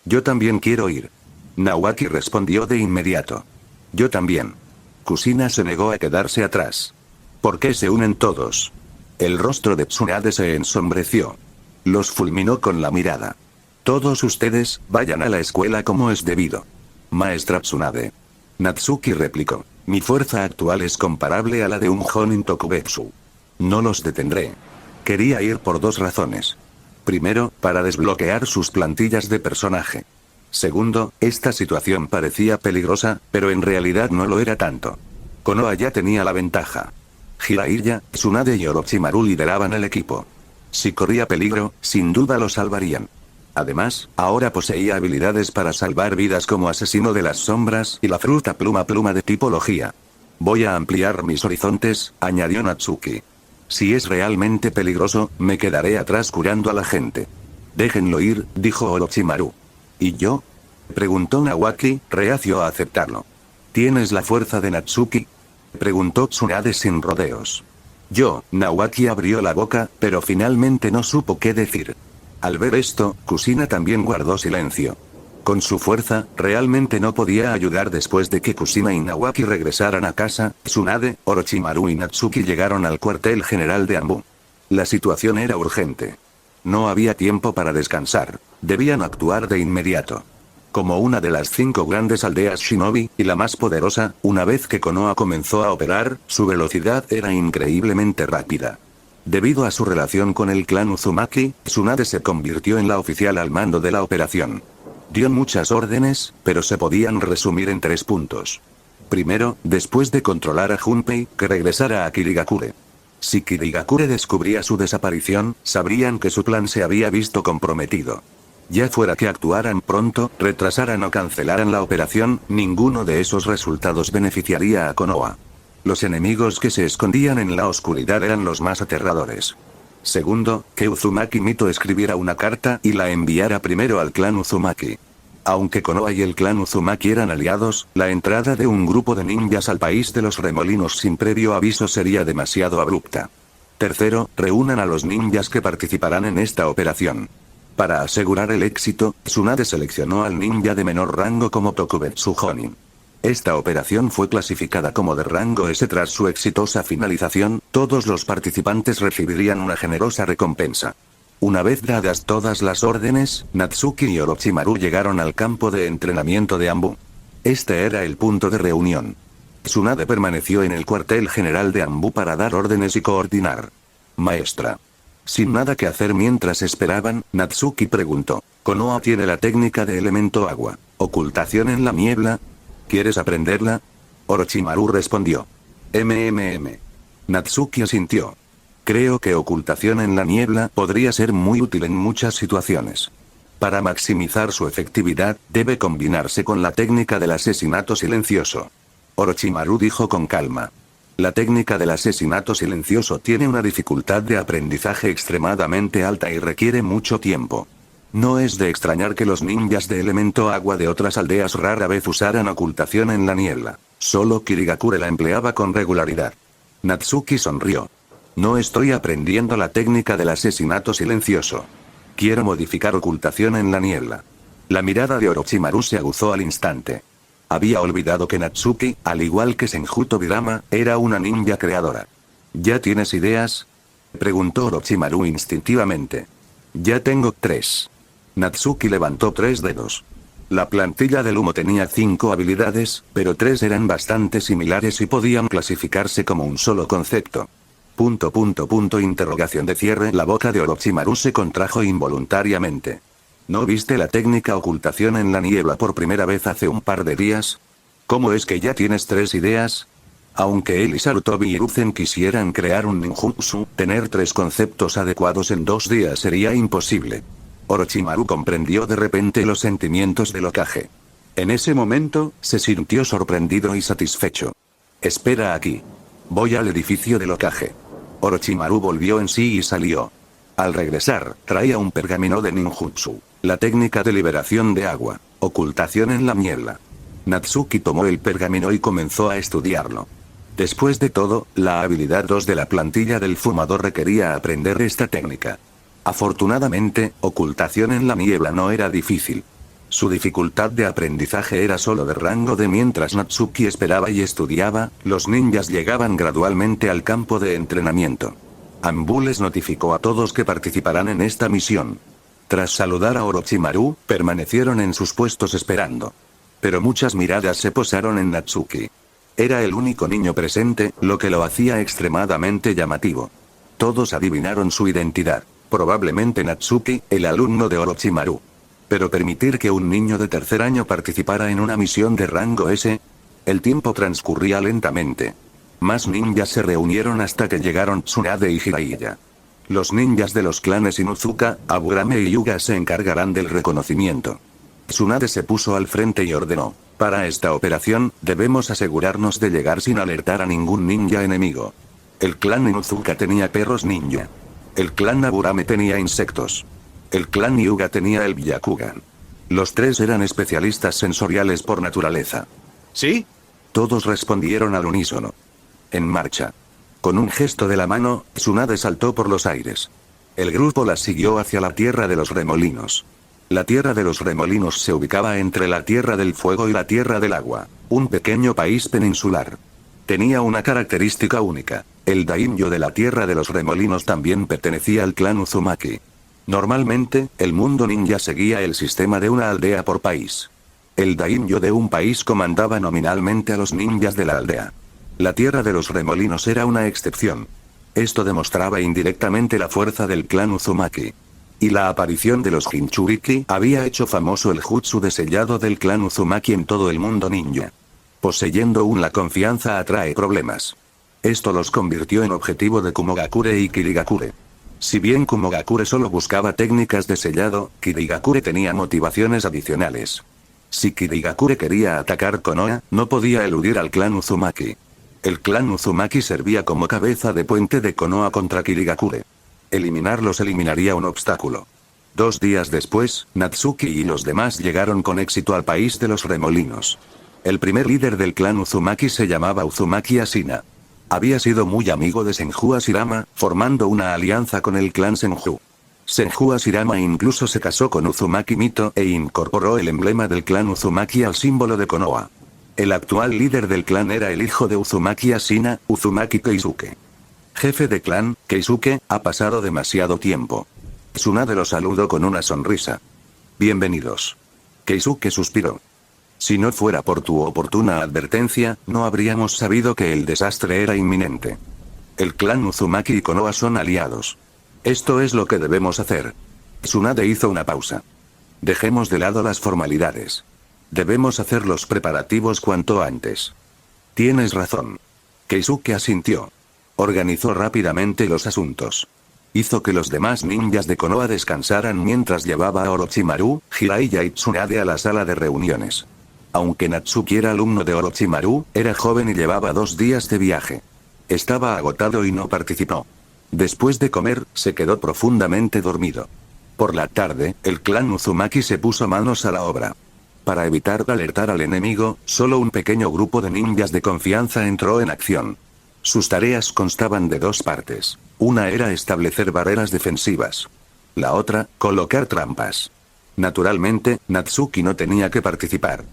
Yo también quiero ir. Nawaki respondió de inmediato. Yo también. Kusina se negó a quedarse atrás. ¿Por qué se unen todos? El rostro de Tsunade se ensombreció. Los fulminó con la mirada. Todos ustedes, vayan a la escuela como es debido. Maestra Tsunade. Natsuki replicó. Mi fuerza actual es comparable a la de un Jonin Tokubetsu. No los detendré. Quería ir por 2 razones. Primero, para desbloquear sus plantillas de personaje. Segundo, esta situación parecía peligrosa, pero en realidad no lo era tanto. Konoha ya tenía la ventaja. Jiraiya, Tsunade y Orochimaru lideraban el equipo. Si corría peligro, sin duda lo salvarían. Además, ahora poseía habilidades para salvar vidas como asesino de las sombras y la fruta pluma de tipología. Voy a ampliar mis horizontes, añadió Natsuki. Si es realmente peligroso, me quedaré atrás curando a la gente. Déjenlo ir, dijo Orochimaru. ¿Y yo? Preguntó Nawaki, reacio a aceptarlo. ¿Tienes la fuerza de Natsuki? Preguntó Tsunade sin rodeos. Nawaki abrió la boca, pero finalmente no supo qué decir. Al ver esto, Kusina también guardó silencio. Con su fuerza, realmente no podía ayudar. Después de que Kusina y Nawaki regresaran a casa, Tsunade, Orochimaru y Natsuki llegaron al cuartel general de Anbu. La situación era urgente. No había tiempo para descansar. Debían actuar de inmediato. Como una de las 5 grandes aldeas shinobi, y la más poderosa, una vez que Konoha comenzó a operar, su velocidad era increíblemente rápida. Debido a su relación con el clan Uzumaki, Tsunade se convirtió en la oficial al mando de la operación. Dio muchas órdenes, pero se podían resumir en 3 puntos. Primero, después de controlar a Junpei, que regresara a Kirigakure. Si Kirigakure descubría su desaparición, sabrían que su plan se había visto comprometido. Ya fuera que actuaran pronto, retrasaran o cancelaran la operación, ninguno de esos resultados beneficiaría a Konoha. Los enemigos que se escondían en la oscuridad eran los más aterradores. Segundo, que Uzumaki Mito escribiera una carta y la enviara primero al clan Uzumaki. Aunque Konoha y el clan Uzumaki eran aliados, la entrada de un grupo de ninjas al país de los remolinos sin previo aviso sería demasiado abrupta. Tercero, reúnan a los ninjas que participarán en esta operación. Para asegurar el éxito, Tsunade seleccionó al ninja de menor rango como Tokubetsu Jonin. Esta operación fue clasificada como de rango S. Tras su exitosa finalización, todos los participantes recibirían una generosa recompensa. Una vez dadas todas las órdenes, Natsuki y Orochimaru llegaron al campo de entrenamiento de Anbu. Este era el punto de reunión. Tsunade permaneció en el cuartel general de Anbu para dar órdenes y coordinar. Maestra. Sin nada que hacer mientras esperaban, Natsuki preguntó. ¿Konoha tiene la técnica de elemento agua, ocultación en la niebla? ¿Quieres aprenderla? Orochimaru respondió. Natsuki asintió. Creo que ocultación en la niebla podría ser muy útil en muchas situaciones. Para maximizar su efectividad, debe combinarse con la técnica del asesinato silencioso. Orochimaru dijo con calma. La técnica del asesinato silencioso tiene una dificultad de aprendizaje extremadamente alta y requiere mucho tiempo. No es de extrañar que los ninjas de elemento agua de otras aldeas rara vez usaran ocultación en la niebla. Solo Kirigakure la empleaba con regularidad. Natsuki sonrió. No estoy aprendiendo la técnica del asesinato silencioso. Quiero modificar ocultación en la niebla. La mirada de Orochimaru se aguzó al instante. Había olvidado que Natsuki, al igual que Senju Tobirama, era una ninja creadora. ¿Ya tienes ideas?, preguntó Orochimaru instintivamente. Ya tengo 3. Natsuki levantó 3 dedos. La plantilla del humo tenía 5 habilidades, pero 3 eran bastante similares y podían clasificarse como un solo concepto. Interrogación de cierre. La boca de Orochimaru se contrajo involuntariamente. ¿No viste la técnica ocultación en la niebla por primera vez hace un par de días? ¿Cómo es que ya tienes 3 ideas? Aunque él y Sarutobi Hiruzen quisieran crear un ninjutsu, tener 3 conceptos adecuados en 2 días sería imposible. Orochimaru comprendió de repente los sentimientos del Hokage. En ese momento, se sintió sorprendido y satisfecho. Espera aquí. Voy al edificio del Hokage. Orochimaru volvió en sí y salió. Al regresar, traía un pergamino de ninjutsu. La técnica de liberación de agua. Ocultación en la niebla. Natsuki tomó el pergamino y comenzó a estudiarlo. Después de todo, la habilidad 2 de la plantilla del fumador requería aprender esta técnica. Afortunadamente, ocultación en la niebla no era difícil. Su dificultad de aprendizaje era solo de rango D. Mientras Natsuki esperaba y estudiaba, los ninjas llegaban gradualmente al campo de entrenamiento. Anbu les notificó a todos que participarán en esta misión. Tras saludar a Orochimaru, permanecieron en sus puestos esperando. Pero muchas miradas se posaron en Natsuki. Era el único niño presente, lo que lo hacía extremadamente llamativo. Todos adivinaron su identidad. Probablemente Natsuki, el alumno de Orochimaru. Pero permitir que un niño de tercer año participara en una misión de rango S. El tiempo transcurría lentamente. Más ninjas se reunieron hasta que llegaron Tsunade y Jiraiya. Los ninjas de los clanes Inuzuka, Aburame y Yuga se encargarán del reconocimiento. Tsunade se puso al frente y ordenó: para esta operación, debemos asegurarnos de llegar sin alertar a ningún ninja enemigo. El clan Inuzuka tenía perros ninja. El clan Aburame tenía insectos. El clan Hyuga tenía el Byakugan. Los 3 eran especialistas sensoriales por naturaleza. ¿Sí? Todos respondieron al unísono. En marcha. Con un gesto de la mano, Tsunade saltó por los aires. El grupo la siguió hacia la Tierra de los Remolinos. La Tierra de los Remolinos se ubicaba entre la Tierra del Fuego y la Tierra del Agua, un pequeño país peninsular. Tenía una característica única. El daimyo de la Tierra de los Remolinos también pertenecía al clan Uzumaki. Normalmente, el mundo ninja seguía el sistema de una aldea por país. El daimyo de un país comandaba nominalmente a los ninjas de la aldea. La Tierra de los Remolinos era una excepción. Esto demostraba indirectamente la fuerza del clan Uzumaki. Y la aparición de los Jinchuriki había hecho famoso el jutsu de sellado del clan Uzumaki en todo el mundo ninja. Poseyendo la confianza atrae problemas. Esto los convirtió en objetivo de Kumogakure y Kirigakure. Si bien Kumogakure solo buscaba técnicas de sellado, Kirigakure tenía motivaciones adicionales. Si Kirigakure quería atacar Konoha, no podía eludir al clan Uzumaki. El clan Uzumaki servía como cabeza de puente de Konoha contra Kirigakure. Eliminarlos eliminaría un obstáculo. 2 días después, Natsuki y los demás llegaron con éxito al país de los Remolinos. El primer líder del clan Uzumaki se llamaba Uzumaki Ashina. Había sido muy amigo de Senju Hashirama, formando una alianza con el clan Senju. Senju Hashirama incluso se casó con Uzumaki Mito e incorporó el emblema del clan Uzumaki al símbolo de Konoha. El actual líder del clan era el hijo de Uzumaki Ashina, Uzumaki Keisuke. Jefe de clan, Keisuke, ha pasado demasiado tiempo. Tsunade lo saludó con una sonrisa. Bienvenidos. Keisuke suspiró. Si no fuera por tu oportuna advertencia, no habríamos sabido que el desastre era inminente. El clan Uzumaki y Konoha son aliados. Esto es lo que debemos hacer. Tsunade hizo una pausa. Dejemos de lado las formalidades. Debemos hacer los preparativos cuanto antes. Tienes razón. Keisuke asintió. Organizó rápidamente los asuntos. Hizo que los demás ninjas de Konoha descansaran mientras llevaba a Orochimaru, Jiraiya y Tsunade a la sala de reuniones. Aunque Natsuki era alumno de Orochimaru, era joven y llevaba 2 días de viaje. Estaba agotado y no participó. Después de comer, se quedó profundamente dormido. Por la tarde, el clan Uzumaki se puso manos a la obra. Para evitar alertar al enemigo, solo un pequeño grupo de ninjas de confianza entró en acción. Sus tareas constaban de dos partes. Una era establecer barreras defensivas. La otra, colocar trampas. Naturalmente, Natsuki no tenía que participar.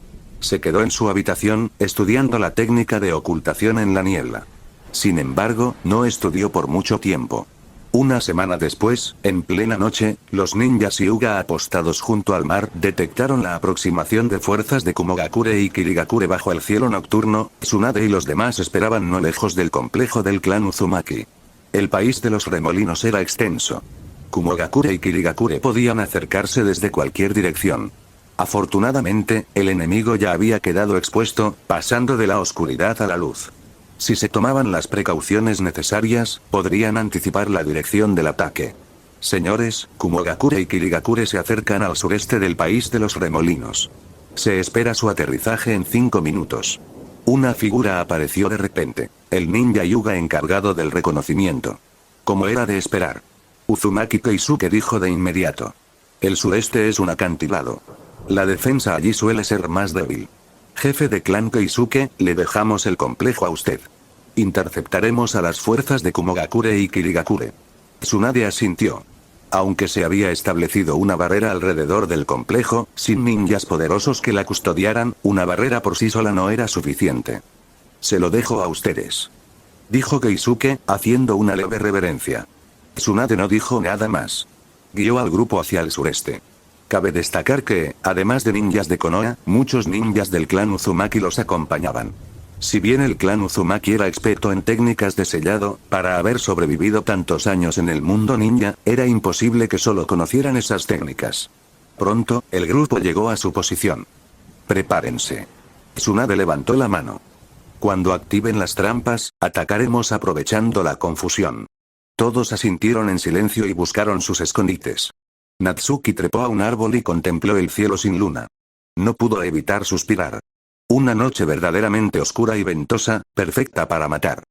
Se quedó en su habitación, estudiando la técnica de ocultación en la niebla. Sin embargo, no estudió por mucho tiempo. Una semana después, en plena noche, los ninjas Hyuga apostados junto al mar detectaron la aproximación de fuerzas de Kumogakure y Kirigakure bajo el cielo nocturno. Tsunade y los demás esperaban no lejos del complejo del clan Uzumaki. El país de los remolinos era extenso. Kumogakure y Kirigakure podían acercarse desde cualquier dirección. Afortunadamente, el enemigo ya había quedado expuesto, pasando de la oscuridad a la luz. Si se tomaban las precauciones necesarias, podrían anticipar la dirección del ataque. Señores, Kumogakure y Kirigakure se acercan al sureste del país de los remolinos. Se espera su aterrizaje en 5 minutos. Una figura apareció de repente, el ninja Hyuga encargado del reconocimiento. Como era de esperar. Uzumaki Keisuke dijo de inmediato. El sureste es un acantilado. La defensa allí suele ser más débil. Jefe de clan Keisuke, le dejamos el complejo a usted. Interceptaremos a las fuerzas de Kumogakure y Kirigakure. Tsunade asintió. Aunque se había establecido una barrera alrededor del complejo, sin ninjas poderosos que la custodiaran, una barrera por sí sola no era suficiente. Se lo dejo a ustedes. Dijo Keisuke, haciendo una leve reverencia. Tsunade no dijo nada más. Guió al grupo hacia el sureste. Cabe destacar que, además de ninjas de Konoha, muchos ninjas del clan Uzumaki los acompañaban. Si bien el clan Uzumaki era experto en técnicas de sellado, para haber sobrevivido tantos años en el mundo ninja, era imposible que solo conocieran esas técnicas. Pronto, el grupo llegó a su posición. Prepárense. Tsunade levantó la mano. Cuando activen las trampas, atacaremos aprovechando la confusión. Todos asintieron en silencio y buscaron sus escondites. Natsuki trepó a un árbol y contempló el cielo sin luna. No pudo evitar suspirar. Una noche verdaderamente oscura y ventosa, perfecta para matar.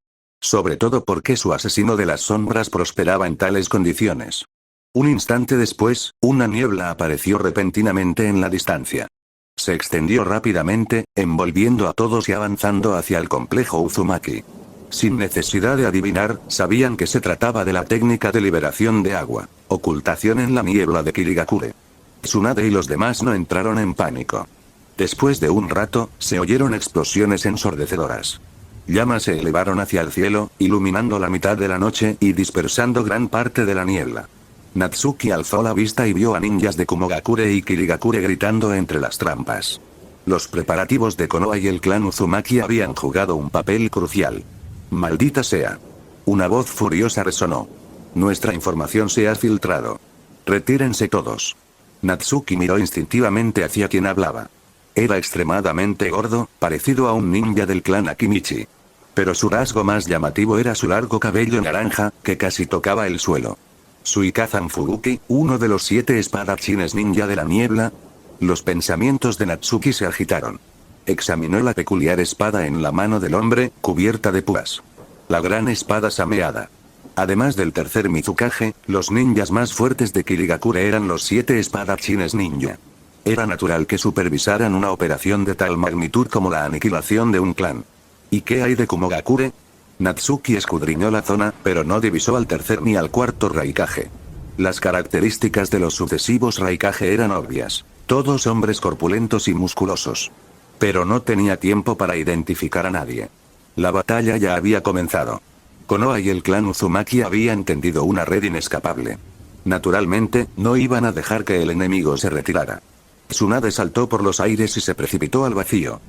Sobre todo porque su asesino de las sombras prosperaba en tales condiciones. Un instante después, una niebla apareció repentinamente en la distancia. Se extendió rápidamente, envolviendo a todos y avanzando hacia el complejo Uzumaki. Sin necesidad de adivinar, sabían que se trataba de la técnica de liberación de agua, ocultación en la niebla de Kirigakure. Tsunade y los demás no entraron en pánico. Después de un rato, se oyeron explosiones ensordecedoras. Llamas se elevaron hacia el cielo, iluminando la mitad de la noche y dispersando gran parte de la niebla. Natsuki alzó la vista y vio a ninjas de Kumogakure y Kirigakure gritando entre las trampas. Los preparativos de Konoha y el clan Uzumaki habían jugado un papel crucial. Maldita sea. Una voz furiosa resonó. Nuestra información se ha filtrado. Retírense todos. Natsuki miró instintivamente hacia quien hablaba. Era extremadamente gordo, parecido a un ninja del clan Akimichi. Pero su rasgo más llamativo era su largo cabello naranja, que casi tocaba el suelo. Suikazan Fubuki, uno de los 7 espadachines ninja de la niebla. Los pensamientos de Natsuki se agitaron. Examinó la peculiar espada en la mano del hombre, cubierta de púas. La gran espada sameada. Además del tercer Mizukage, los ninjas más fuertes de Kirigakure eran los 7 espadachines ninja. Era natural que supervisaran una operación de tal magnitud como la aniquilación de un clan. ¿Y qué hay de Kumogakure? Natsuki escudriñó la zona, pero no divisó al tercer ni al cuarto Raikage. Las características de los sucesivos Raikage eran obvias. Todos hombres corpulentos y musculosos. Pero no tenía tiempo para identificar a nadie. La batalla ya había comenzado. Konoha y el clan Uzumaki habían tendido una red inescapable. Naturalmente, no iban a dejar que el enemigo se retirara. Tsunade saltó por los aires y se precipitó al vacío.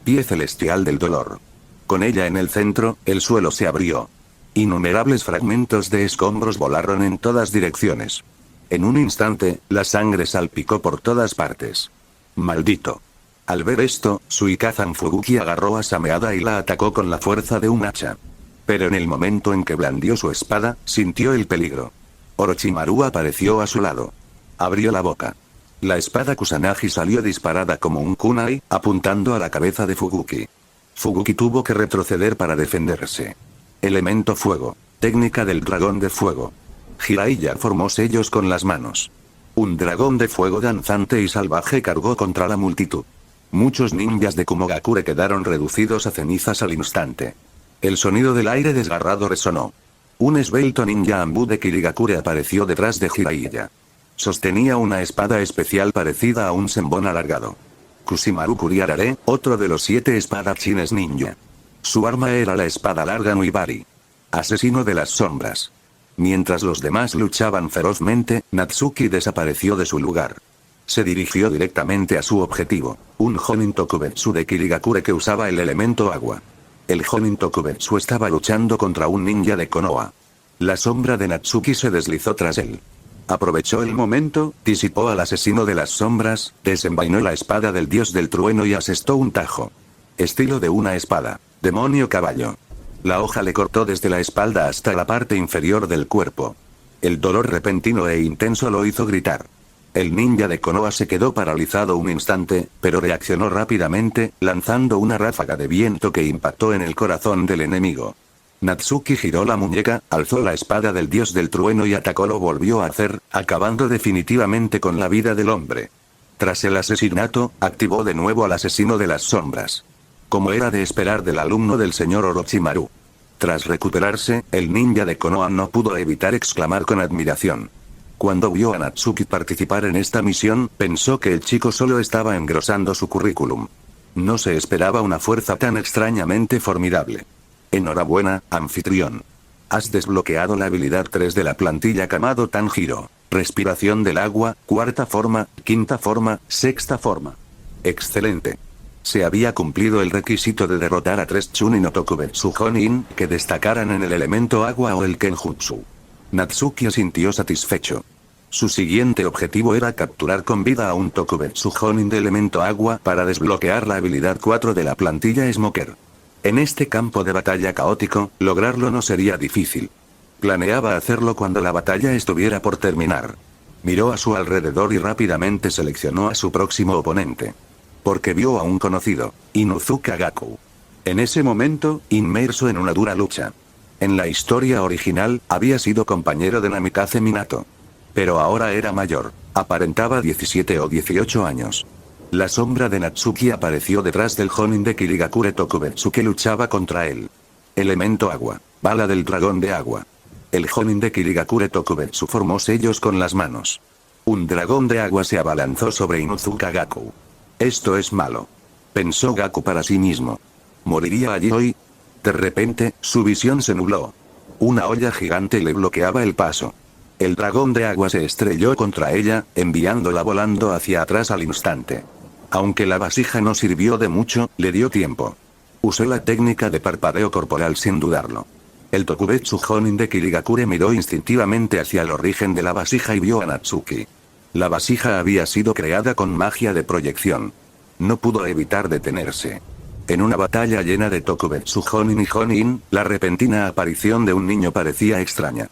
Pie celestial del dolor. Con ella en el centro, el suelo se abrió. Innumerables fragmentos de escombros volaron en todas direcciones. En un instante, la sangre salpicó por todas partes. Maldito. Al ver esto, Suikazan Fubuki agarró a Sameada y la atacó con la fuerza de un hacha. Pero en el momento en que blandió su espada, sintió el peligro. Orochimaru apareció a su lado. Abrió la boca. La espada Kusanagi salió disparada como un kunai, apuntando a la cabeza de Fubuki. Fubuki tuvo que retroceder para defenderse. Elemento fuego. Técnica del dragón de fuego. Jiraiya formó sellos con las manos. Un dragón de fuego danzante y salvaje cargó contra la multitud. Muchos ninjas de Kumogakure quedaron reducidos a cenizas al instante. El sonido del aire desgarrado resonó. Un esbelto ninja Anbu de Kirigakure apareció detrás de Jiraiya. Sostenía una espada especial parecida a un senbon alargado. Kusimaru Kuriarare, otro de los 7 espadachines ninja. Su arma era la espada larga Nuibari. Asesino de las sombras. Mientras los demás luchaban ferozmente, Natsuki desapareció de su lugar. Se dirigió directamente a su objetivo, un Honin Tokubetsu de Kirigakure que usaba el elemento agua. El Honin Tokubetsu estaba luchando contra un ninja de Konoha. La sombra de Natsuki se deslizó tras él. Aprovechó el momento, disipó al asesino de las sombras, desenvainó la espada del dios del trueno y asestó un tajo. Estilo de una espada. Demonio caballo. La hoja le cortó desde la espalda hasta la parte inferior del cuerpo. El dolor repentino e intenso lo hizo gritar. El ninja de Konoha se quedó paralizado un instante, pero reaccionó rápidamente, lanzando una ráfaga de viento que impactó en el corazón del enemigo. Natsuki giró la muñeca, alzó la espada del dios del trueno y atacó. Lo volvió a hacer, acabando definitivamente con la vida del hombre. Tras el asesinato, activó de nuevo al asesino de las sombras. Como era de esperar del alumno del señor Orochimaru. Tras recuperarse, el ninja de Konoha no pudo evitar exclamar con admiración. Cuando vio a Natsuki participar en esta misión, pensó que el chico solo estaba engrosando su currículum. No se esperaba una fuerza tan extrañamente formidable. Enhorabuena, anfitrión. Has desbloqueado la habilidad 3 de la plantilla Kamado Tanjiro. Respiración del agua, 4ª forma, 5ª forma, 6ª forma. Excelente. Se había cumplido el requisito de derrotar a 3 Chunin o Tokubetsu Jonin que destacaran en el elemento agua o el Kenjutsu. Natsuki sintió satisfecho. Su siguiente objetivo era capturar con vida a un Tokubetsu Jonin de elemento agua para desbloquear la habilidad 4 de la plantilla Smoker. En este campo de batalla caótico, lograrlo no sería difícil. Planeaba hacerlo cuando la batalla estuviera por terminar. Miró a su alrededor y rápidamente seleccionó a su próximo oponente. Porque vio a un conocido, Inuzuka Gaku. En ese momento, inmerso en una dura lucha. En la historia original, había sido compañero de Namikaze Minato. Pero ahora era mayor, aparentaba 17 o 18 años. La sombra de Natsuki apareció detrás del Jonin de Kirigakure Tokubetsu que luchaba contra él. Elemento agua, bala del dragón de agua. El Jonin de Kirigakure Tokubetsu formó sellos con las manos. Un dragón de agua se abalanzó sobre Inuzuka Gaku. Esto es malo. Pensó Gaku para sí mismo. ¿Moriría allí hoy? De repente, su visión se nubló. Una olla gigante le bloqueaba el paso. El dragón de agua se estrelló contra ella, enviándola volando hacia atrás al instante. Aunque la vasija no sirvió de mucho, le dio tiempo. Usó la técnica de parpadeo corporal sin dudarlo. El Tokubetsu Jonin de Kirigakure miró instintivamente hacia el origen de la vasija y vio a Natsuki. La vasija había sido creada con magia de proyección. No pudo evitar detenerse. En una batalla llena de Tokubetsu Jonin y Jonin, la repentina aparición de un niño parecía extraña.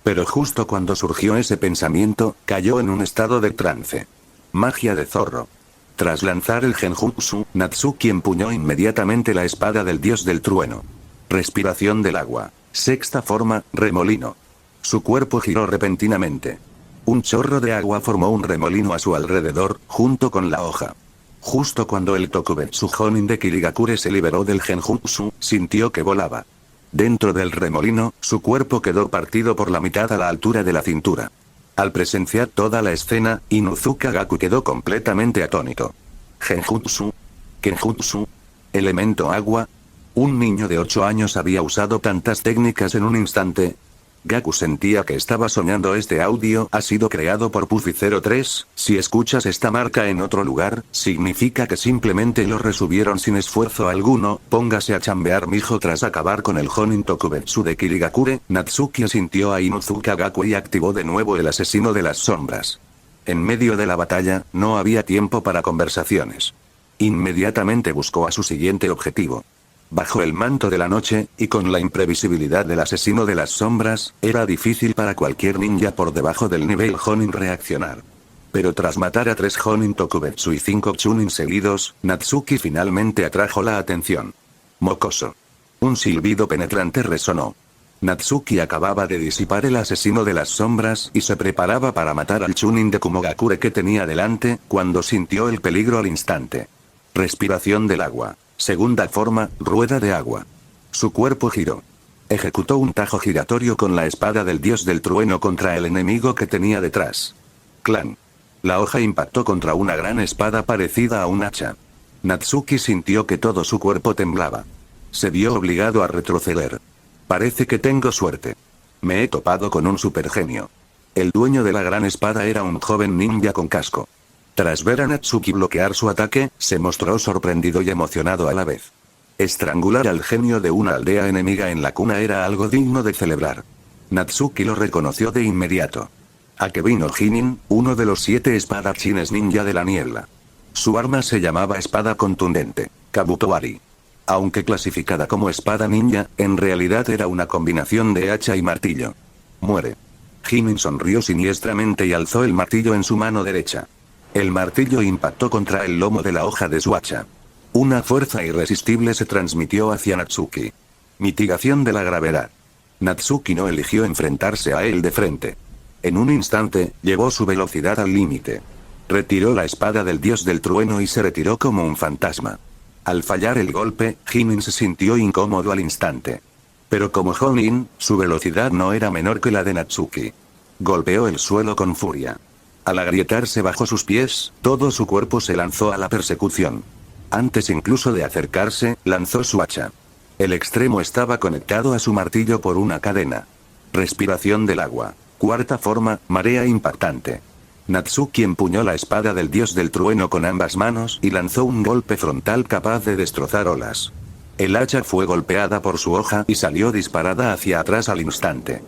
Pero justo cuando surgió ese pensamiento, cayó en un estado de trance. Magia de zorro. Tras lanzar el Genjutsu, Natsuki empuñó inmediatamente la espada del dios del trueno. Respiración del agua. 6ª forma, remolino. Su cuerpo giró repentinamente. Un chorro de agua formó un remolino a su alrededor, junto con la hoja. Justo cuando el Tokubetsu Jonin de Kirigakure se liberó del Genjutsu, sintió que volaba. Dentro del remolino, su cuerpo quedó partido por la mitad a la altura de la cintura. Al presenciar toda la escena, Inuzuka Gaku quedó completamente atónito. Genjutsu. Kenjutsu. Elemento agua. Un niño de 8 años había usado tantas técnicas en un instante. Gaku sentía que estaba soñando. Este audio ha sido creado por Puffy03, si escuchas esta marca en otro lugar, significa que simplemente lo resubieron sin esfuerzo alguno. Póngase a chambear mijo. Tras acabar con el Jonin Tokubetsu de Kirigakure, Natsuki sintió a Inuzuka Gaku y activó de nuevo el asesino de las sombras. En medio de la batalla, no había tiempo para conversaciones. Inmediatamente buscó a su siguiente objetivo. Bajo el manto de la noche, y con la imprevisibilidad del asesino de las sombras, era difícil para cualquier ninja por debajo del nivel Jonin reaccionar. Pero tras matar a 3 Jonin Tokubetsu y 5 Chunin seguidos, Natsuki finalmente atrajo la atención. Mocoso. Un silbido penetrante resonó. Natsuki acababa de disipar el asesino de las sombras y se preparaba para matar al Chunin de Kumogakure que tenía delante, cuando sintió el peligro al instante. Respiración del agua. Segunda forma, rueda de agua. Su cuerpo giró. Ejecutó un tajo giratorio con la espada del dios del trueno contra el enemigo que tenía detrás. Clan. La hoja impactó contra una gran espada parecida a un hacha. Natsuki sintió que todo su cuerpo temblaba. Se vio obligado a retroceder. Parece que tengo suerte. Me he topado con un supergenio. El dueño de la gran espada era un joven ninja con casco. Tras ver a Natsuki bloquear su ataque, se mostró sorprendido y emocionado a la vez. Estrangular al genio de una aldea enemiga en la cuna era algo digno de celebrar. Natsuki lo reconoció de inmediato. A que vino Jinin, uno de los 7 espadachines ninja de la niebla. Su arma se llamaba espada contundente, Kabutowari. Aunque clasificada como espada ninja, en realidad era una combinación de hacha y martillo. Muere. Jinin sonrió siniestramente y alzó el martillo en su mano derecha. El martillo impactó contra el lomo de la hoja de su hacha. Una fuerza irresistible se transmitió hacia Natsuki. Mitigación de la gravedad. Natsuki no eligió enfrentarse a él de frente. En un instante, llevó su velocidad al límite. Retiró la espada del dios del trueno y se retiró como un fantasma. Al fallar el golpe, Jinin se sintió incómodo al instante. Pero como Jonin, su velocidad no era menor que la de Natsuki. Golpeó el suelo con furia. Al agrietarse bajo sus pies, todo su cuerpo se lanzó a la persecución. Antes incluso de acercarse, lanzó su hacha. El extremo estaba conectado a su martillo por una cadena. Respiración del agua. Cuarta forma, marea impactante. Natsuki empuñó la espada del dios del trueno con ambas manos y lanzó un golpe frontal capaz de destrozar olas. El hacha fue golpeada por su hoja y salió disparada hacia atrás al instante.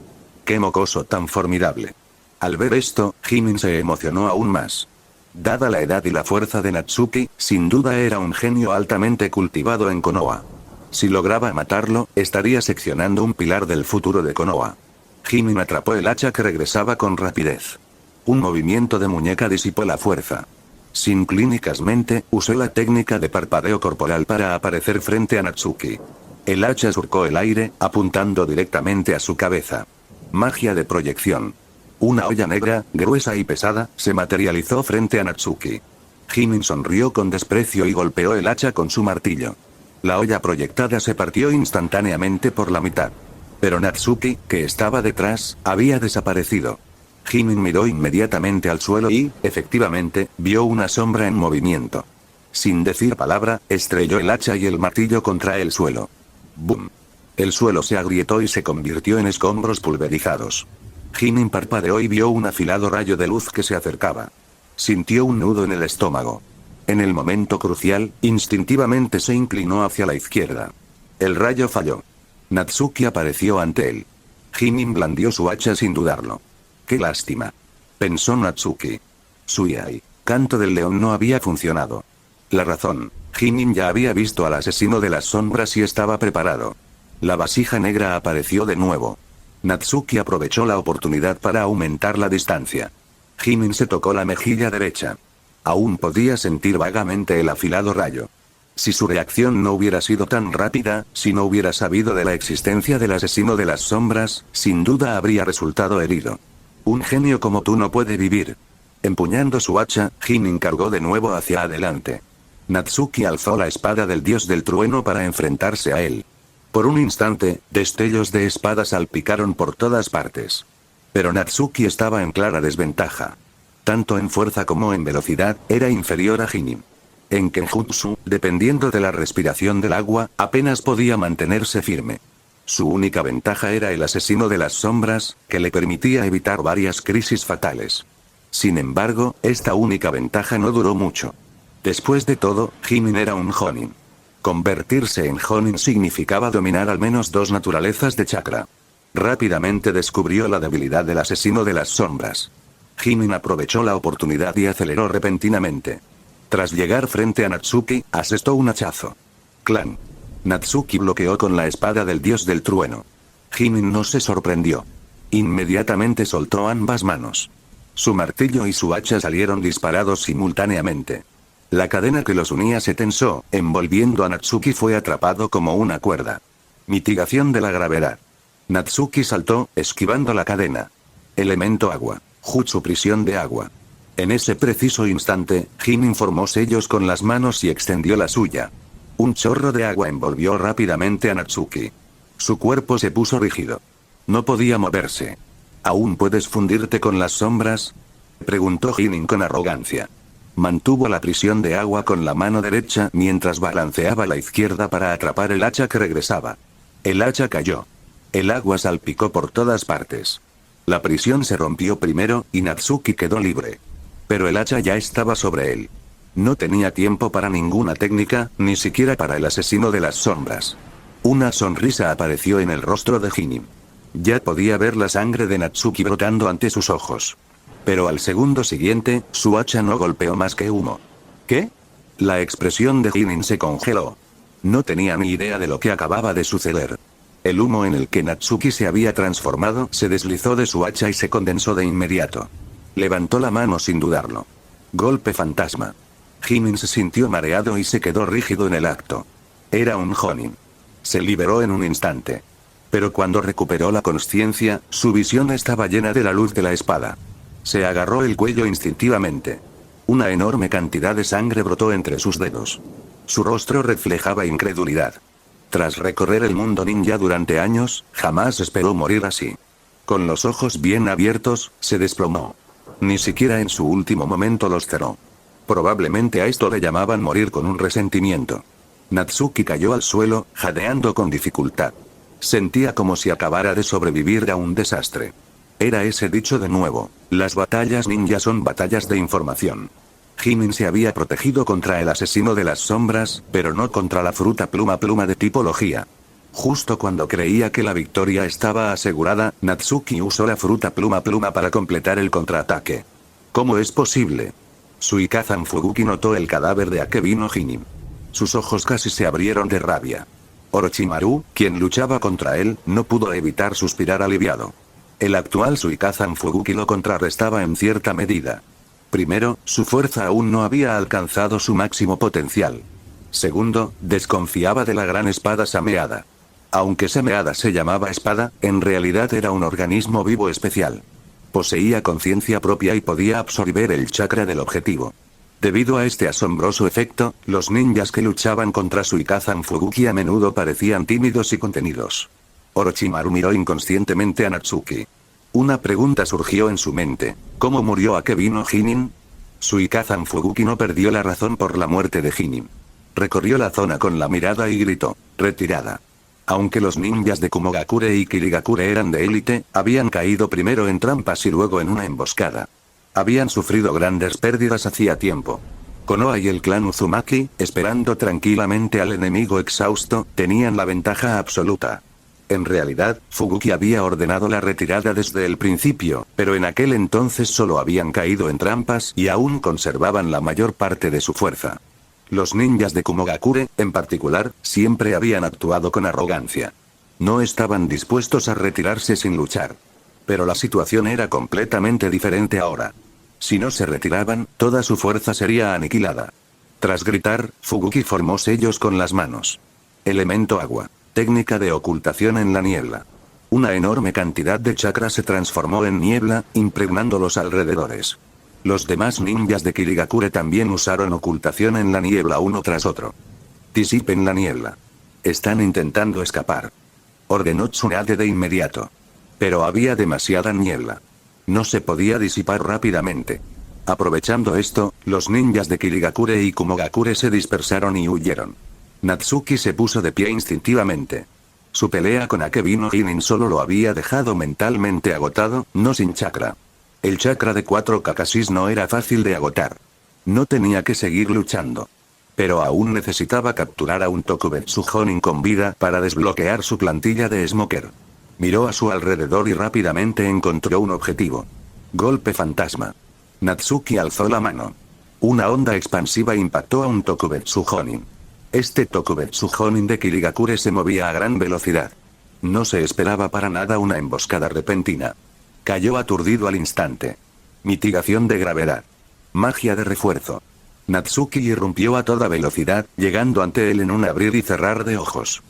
¡Qué mocoso tan formidable! Al ver esto, Jinin se emocionó aún más. Dada la edad y la fuerza de Natsuki, sin duda era un genio altamente cultivado en Konoha. Si lograba matarlo, estaría seccionando un pilar del futuro de Konoha. Jinin atrapó el hacha que regresaba con rapidez. Un movimiento de muñeca disipó la fuerza. Sin clínicamente, usó la técnica de parpadeo corporal para aparecer frente a Natsuki. El hacha surcó el aire, apuntando directamente a su cabeza. Magia de proyección. Una olla negra, gruesa y pesada, se materializó frente a Natsuki. Jinin sonrió con desprecio y golpeó el hacha con su martillo. La olla proyectada se partió instantáneamente por la mitad. Pero Natsuki, que estaba detrás, había desaparecido. Jinin miró inmediatamente al suelo y, efectivamente, vio una sombra en movimiento. Sin decir palabra, estrelló el hacha y el martillo contra el suelo. ¡Bum! El suelo se agrietó y se convirtió en escombros pulverizados. Jinin parpadeó y vio un afilado rayo de luz que se acercaba. Sintió un nudo en el estómago. En el momento crucial, instintivamente se inclinó hacia la izquierda. El rayo falló. Natsuki apareció ante él. Jinin blandió su hacha sin dudarlo. ¡Qué lástima!, pensó Natsuki. Suyai, canto del león, no había funcionado. La razón: Jinin ya había visto al asesino de las sombras y estaba preparado. La vasija negra apareció de nuevo. Natsuki aprovechó la oportunidad para aumentar la distancia. Jinin se tocó la mejilla derecha. Aún podía sentir vagamente el afilado rayo. Si su reacción no hubiera sido tan rápida, si no hubiera sabido de la existencia del asesino de las sombras, sin duda habría resultado herido. Un genio como tú no puede vivir. Empuñando su hacha, Jinin cargó de nuevo hacia adelante. Natsuki alzó la espada del dios del trueno para enfrentarse a él. Por un instante, destellos de espada salpicaron por todas partes. Pero Natsuki estaba en clara desventaja. Tanto en fuerza como en velocidad, era inferior a Jinin. En Kenjutsu, dependiendo de la respiración del agua, apenas podía mantenerse firme. Su única ventaja era el asesino de las sombras, que le permitía evitar varias crisis fatales. Sin embargo, esta única ventaja no duró mucho. Después de todo, Jinin era un Jonin. Convertirse en Jonin significaba dominar al menos 2 naturalezas de chakra. Rápidamente descubrió la debilidad del asesino de las sombras. Jinin aprovechó la oportunidad y aceleró repentinamente. Tras llegar frente a Natsuki, asestó un hachazo. ¡Clan! Natsuki bloqueó con la espada del dios del trueno. Jinin no se sorprendió. Inmediatamente soltó ambas manos. Su martillo y su hacha salieron disparados simultáneamente. La cadena que los unía se tensó, envolviendo a Natsuki fue atrapado como una cuerda. Mitigación de la gravedad. Natsuki saltó, esquivando la cadena. Elemento agua. Jutsu prisión de agua. En ese preciso instante, Jin formó sellos con las manos y extendió la suya. Un chorro de agua envolvió rápidamente a Natsuki. Su cuerpo se puso rígido. No podía moverse. ¿Aún puedes fundirte con las sombras?, preguntó Jin con arrogancia. Mantuvo la prisión de agua con la mano derecha mientras balanceaba la izquierda para atrapar el hacha que regresaba. El hacha cayó. El agua salpicó por todas partes. La prisión se rompió primero, y Natsuki quedó libre. Pero el hacha ya estaba sobre él. No tenía tiempo para ninguna técnica, ni siquiera para el asesino de las sombras. Una sonrisa apareció en el rostro de Jin. Ya podía ver la sangre de Natsuki brotando ante sus ojos. Pero al segundo siguiente, su hacha no golpeó más que humo. ¿Qué? La expresión de Jin se congeló. No tenía ni idea de lo que acababa de suceder. El humo en el que Natsuki se había transformado se deslizó de su hacha y se condensó de inmediato. Levantó la mano sin dudarlo. Golpe fantasma. Jin se sintió mareado y se quedó rígido en el acto. Era un Jonin. Se liberó en un instante. Pero cuando recuperó la consciencia, su visión estaba llena de la luz de la espada. Se agarró el cuello instintivamente. Una enorme cantidad de sangre brotó entre sus dedos. Su rostro reflejaba incredulidad. Tras recorrer el mundo ninja durante años, jamás esperó morir así. Con los ojos bien abiertos, se desplomó. Ni siquiera en su último momento los cerró. Probablemente a esto le llamaban morir con un resentimiento. Natsuki cayó al suelo, jadeando con dificultad. Sentía como si acabara de sobrevivir a un desastre. Era ese dicho de nuevo: las batallas ninja son batallas de información. Jin se había protegido contra el asesino de las sombras, pero no contra la fruta pluma de tipología. Justo cuando creía que la victoria estaba asegurada, Natsuki usó la fruta pluma para completar el contraataque. ¿Cómo es posible? Suikazan Fubuki notó el cadáver de Akebino Jin. Sus ojos casi se abrieron de rabia. Orochimaru, quien luchaba contra él, no pudo evitar suspirar aliviado. El actual Suikazan Fubuki lo contrarrestaba en cierta medida. Primero, su fuerza aún no había alcanzado su máximo potencial. Segundo, desconfiaba de la gran espada Sameada. Aunque Sameada se llamaba espada, en realidad era un organismo vivo especial. Poseía conciencia propia y podía absorber el chakra del objetivo. Debido a este asombroso efecto, los ninjas que luchaban contra Suikazan Fubuki a menudo parecían tímidos y contenidos. Orochimaru miró inconscientemente a Natsuki. Una pregunta surgió en su mente: ¿cómo murió Akebino Jin? Suikazan Fubuki no perdió la razón por la muerte de Jin. Recorrió la zona con la mirada y gritó: ¡retirada! Aunque los ninjas de Kumogakure y Kirigakure eran de élite, habían caído primero en trampas y luego en una emboscada. Habían sufrido grandes pérdidas hacía tiempo. Konoha y el clan Uzumaki, esperando tranquilamente al enemigo exhausto, tenían la ventaja absoluta. En realidad, Fubuki había ordenado la retirada desde el principio, pero en aquel entonces solo habían caído en trampas y aún conservaban la mayor parte de su fuerza. Los ninjas de Kumogakure, en particular, siempre habían actuado con arrogancia. No estaban dispuestos a retirarse sin luchar. Pero la situación era completamente diferente ahora. Si no se retiraban, toda su fuerza sería aniquilada. Tras gritar, Fubuki formó sellos con las manos. Elemento agua. Técnica de ocultación en la niebla. Una enorme cantidad de chakra se transformó en niebla, impregnando los alrededores. Los demás ninjas de Kirigakure también usaron ocultación en la niebla uno tras otro. Disipen la niebla. Están intentando escapar, ordenó Tsunade de inmediato. Pero había demasiada niebla. No se podía disipar rápidamente. Aprovechando esto, los ninjas de Kirigakure y Kumogakure se dispersaron y huyeron. Natsuki se puso de pie instintivamente. Su pelea con Akebino Jin solo lo había dejado mentalmente agotado, no sin chakra. El chakra de 4 Kakashis no era fácil de agotar. No tenía que seguir luchando. Pero aún necesitaba capturar a un Tokubetsu Jonin con vida para desbloquear su plantilla de Smoker. Miró a su alrededor y rápidamente encontró un objetivo. Golpe fantasma. Natsuki alzó la mano. Una onda expansiva impactó a un Tokubetsu Jonin. Este Tokubetsu Jonin de Kirigakure se movía a gran velocidad. No se esperaba para nada una emboscada repentina. Cayó aturdido al instante. Mitigación de gravedad. Magia de refuerzo. Natsuki irrumpió a toda velocidad, llegando ante él en un abrir y cerrar de ojos.